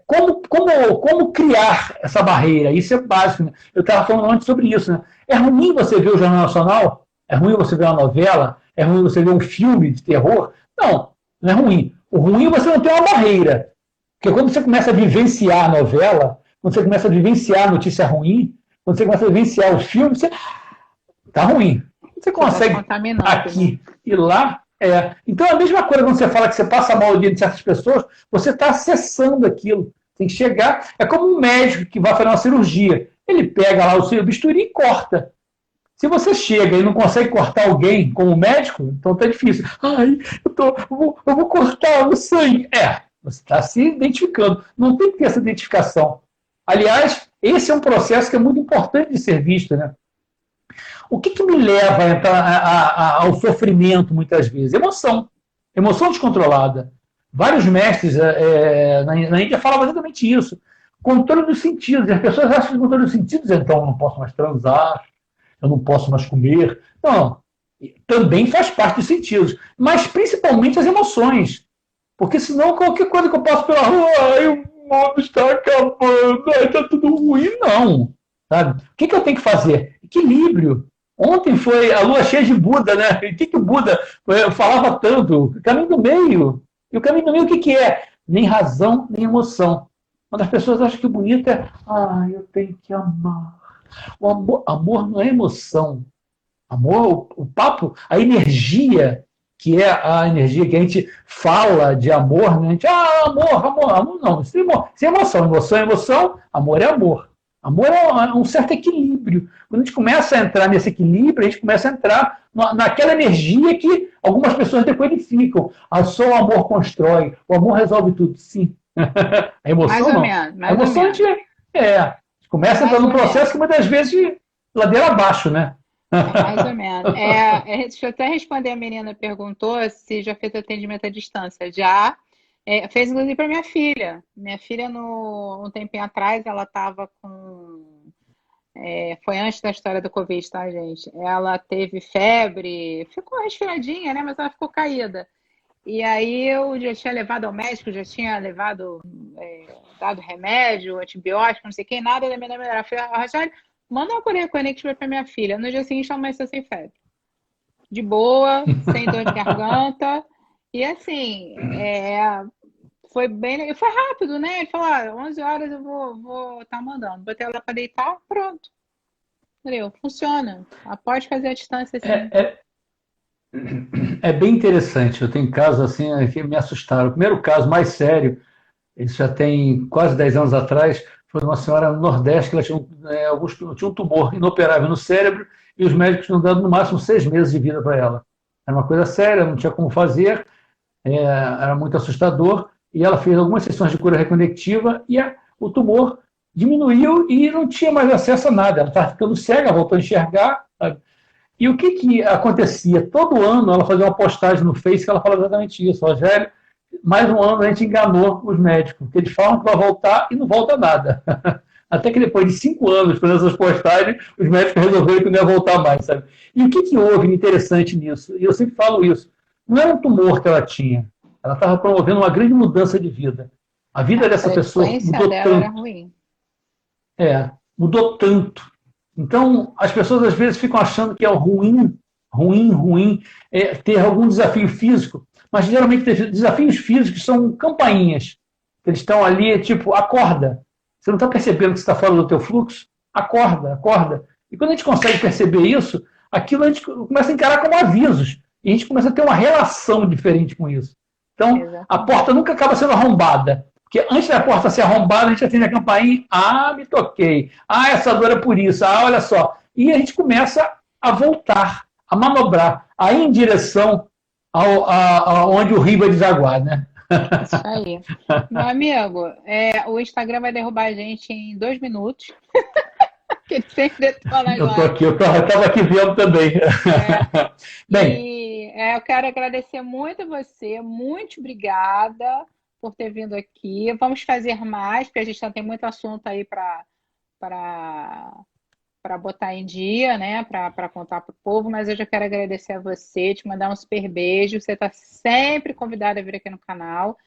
Como criar essa barreira? Isso é básico. Né? Eu estava falando antes sobre isso. Né? É ruim você ver o Jornal Nacional? É ruim você ver uma novela? É ruim você ver um filme de terror? Não é ruim. O ruim é você não ter uma barreira. Porque quando você começa a vivenciar a novela, quando você começa a vivenciar a notícia ruim, quando você começa a vivenciar o filme, você tá ruim. Você consegue aqui e lá. Então, a mesma coisa quando você fala que você passa mal o dia de certas pessoas, você está acessando aquilo. Tem que chegar. É como um médico que vai fazer uma cirurgia. Ele pega lá o seu bisturi e corta. Se você chega e não consegue cortar alguém como médico, então tá difícil. Ai, eu vou cortar o sangue. Você está se identificando. Não tem que ter essa identificação. Aliás, esse é um processo que é muito importante de ser visto, né? O que me leva a entrar ao sofrimento, muitas vezes? Emoção descontrolada. Vários mestres na Índia falavam exatamente isso. Controle dos sentidos. E as pessoas acham que o controle dos sentidos, então, eu não posso mais transar, eu não posso mais comer. Não, também faz parte dos sentidos. Mas, principalmente, as emoções. Porque, senão, qualquer coisa que eu passo pela rua, o mundo está acabando, está tudo ruim. Não. Sabe? O que eu tenho que fazer? Equilíbrio. Ontem foi a lua cheia de Buda, né? E o que o Buda falava tanto? O caminho do meio. E o caminho do meio o que é? Nem razão, nem emoção. Quando as pessoas acham que o bonito é, eu tenho que amar. Amor não é emoção. Amor, o papo, a energia, que é a energia que a gente fala de amor, né? A gente, amor não, isso é emoção, emoção é emoção, amor é amor. Amor é um certo equilíbrio. Quando a gente começa a entrar nesse equilíbrio, a gente começa a entrar naquela energia que algumas pessoas decodificam. Só o amor constrói, o amor resolve tudo. Sim. A Mais emoção ou não. menos, A mais ou emoção a menos. gente começa a entrar Mais num ou menos. processo que muitas vezes ladeira abaixo, né? É mais ou menos. Deixa eu até responder, a menina perguntou se já fez atendimento à distância. Já. Fez inclusive para minha filha. Minha filha, um tempinho atrás, ela estava com. Foi antes da história do Covid, tá, gente? Ela teve febre, ficou resfriadinha, né? Mas ela ficou caída. E aí eu já tinha levado ao médico, já tinha levado, dado remédio, antibiótico, não sei o que, nada da minha melhorar. Eu falei, Rogério, manda uma Coreia Connect para minha filha. No dia seguinte ela amanheceu sem febre. De boa, sem dor de garganta. E assim, foi bem. Foi rápido, né? Ele falou: 11 horas eu vou tá mandando. Botei ela para deitar, pronto. Entendeu? Funciona. Ela pode fazer a distância assim. É, é, é bem interessante. Eu tenho casos assim que me assustaram. O primeiro caso mais sério, isso já tem quase 10 anos atrás, foi uma senhora no Nordeste que ela tinha um tumor inoperável no cérebro e os médicos tinham dado no máximo 6 meses de vida para ela. Era uma coisa séria, não tinha como fazer, era muito assustador. E ela fez algumas sessões de cura reconectiva e o tumor diminuiu e não tinha mais acesso a nada. Ela estava ficando cega, voltou a enxergar. Sabe? E o que acontecia? Todo ano ela fazia uma postagem no Face que ela falava exatamente isso. Rogério, mais um ano a gente enganou os médicos, porque eles falam que vai voltar e não volta nada. Até que depois de 5 anos fazendo essas postagens, os médicos resolveram que não ia voltar mais, sabe? E o que houve de interessante nisso? E eu sempre falo isso. Não era um tumor que ela tinha. Ela estava promovendo uma grande mudança de vida. A vida A dessa pessoa frequência mudou dela era tanto. ruim. Mudou tanto. Então, as pessoas às vezes ficam achando que é ruim ter algum desafio físico, mas geralmente desafios físicos são campainhas. Eles estão ali, tipo, acorda. Você não está percebendo que você está fora do teu fluxo? Acorda, acorda. E quando a gente consegue perceber isso, aquilo a gente começa a encarar como avisos. E a gente começa a ter uma relação diferente com isso. Então, a Exatamente. porta nunca acaba sendo arrombada. Porque antes da porta ser arrombada, a gente atende a campainha. Me toquei. Essa dor é por isso. Olha só. E a gente começa a voltar, a manobrar, a ir em direção onde o rio vai desaguar, né? Isso aí. Meu amigo, o Instagram vai derrubar a gente em 2 minutos, que ele sempre detona as Eu estou lives. aqui, eu estava aqui vendo também. É, Bem, eu quero agradecer muito a você, muito obrigada por ter vindo aqui. Vamos fazer mais, porque a gente ainda tem muito assunto aí para para botar em dia, né? Para contar para o povo, mas eu já quero agradecer a você, te mandar um super beijo. Você está sempre convidada a vir aqui no canal.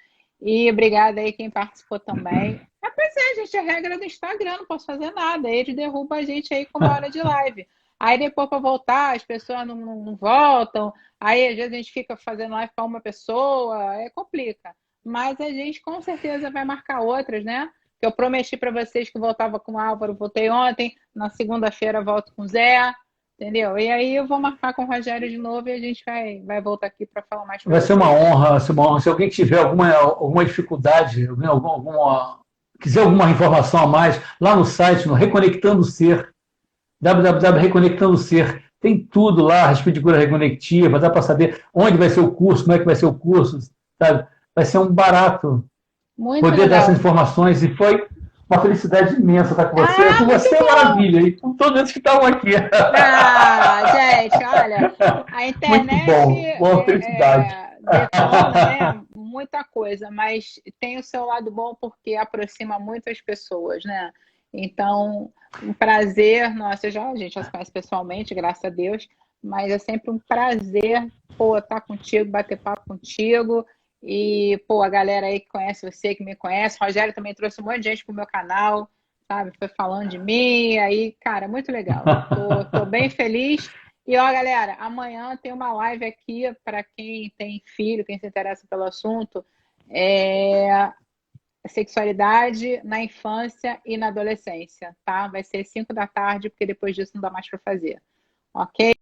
E obrigada aí quem participou também. Pois é, gente, a regra do Instagram, não posso fazer nada. Ele derruba a gente aí com 1 hora de live. Aí depois para voltar, as pessoas não voltam. Aí às vezes a gente fica fazendo live para uma pessoa, complica. Mas a gente com certeza vai marcar outras, né? Que eu prometi para vocês que voltava com o Álvaro, voltei ontem. Na segunda-feira volto com o Zé, entendeu? E aí eu vou marcar com o Rogério de novo e a gente vai voltar aqui para falar mais para vai ser uma vocês. honra, vai ser uma honra. Se alguém tiver alguma dificuldade, quiser alguma informação a mais, lá no site, no Reconectando Ser, www.reconectando Ser, tem tudo lá a respeito de cura reconectiva, dá para saber onde vai ser o curso, como é que vai ser o curso, sabe? Vai ser um barato Muito poder dar essas legal. informações e foi uma felicidade imensa estar com você. Ah, Com muito você é bom! maravilha, e com todos eles que estavam aqui. Gente, olha, a Muito internet bom, boa felicidade. detona, né? Muita coisa, mas tem o seu lado bom porque aproxima muitas pessoas, né? Então, um prazer, nossa, a gente já se conhece pessoalmente, graças a Deus, mas é sempre um prazer, pô, estar contigo, bater papo contigo. E, pô, a galera aí que conhece você, que me conhece, o Rogério também trouxe um monte de gente pro meu canal, sabe? Foi falando de mim, aí, cara, muito legal. Tô bem feliz. E ó, galera, amanhã tem uma live aqui para quem tem filho, quem se interessa pelo assunto. É, sexualidade na infância e na adolescência, tá? Vai ser 5 da tarde, porque depois disso não dá mais para fazer. Ok?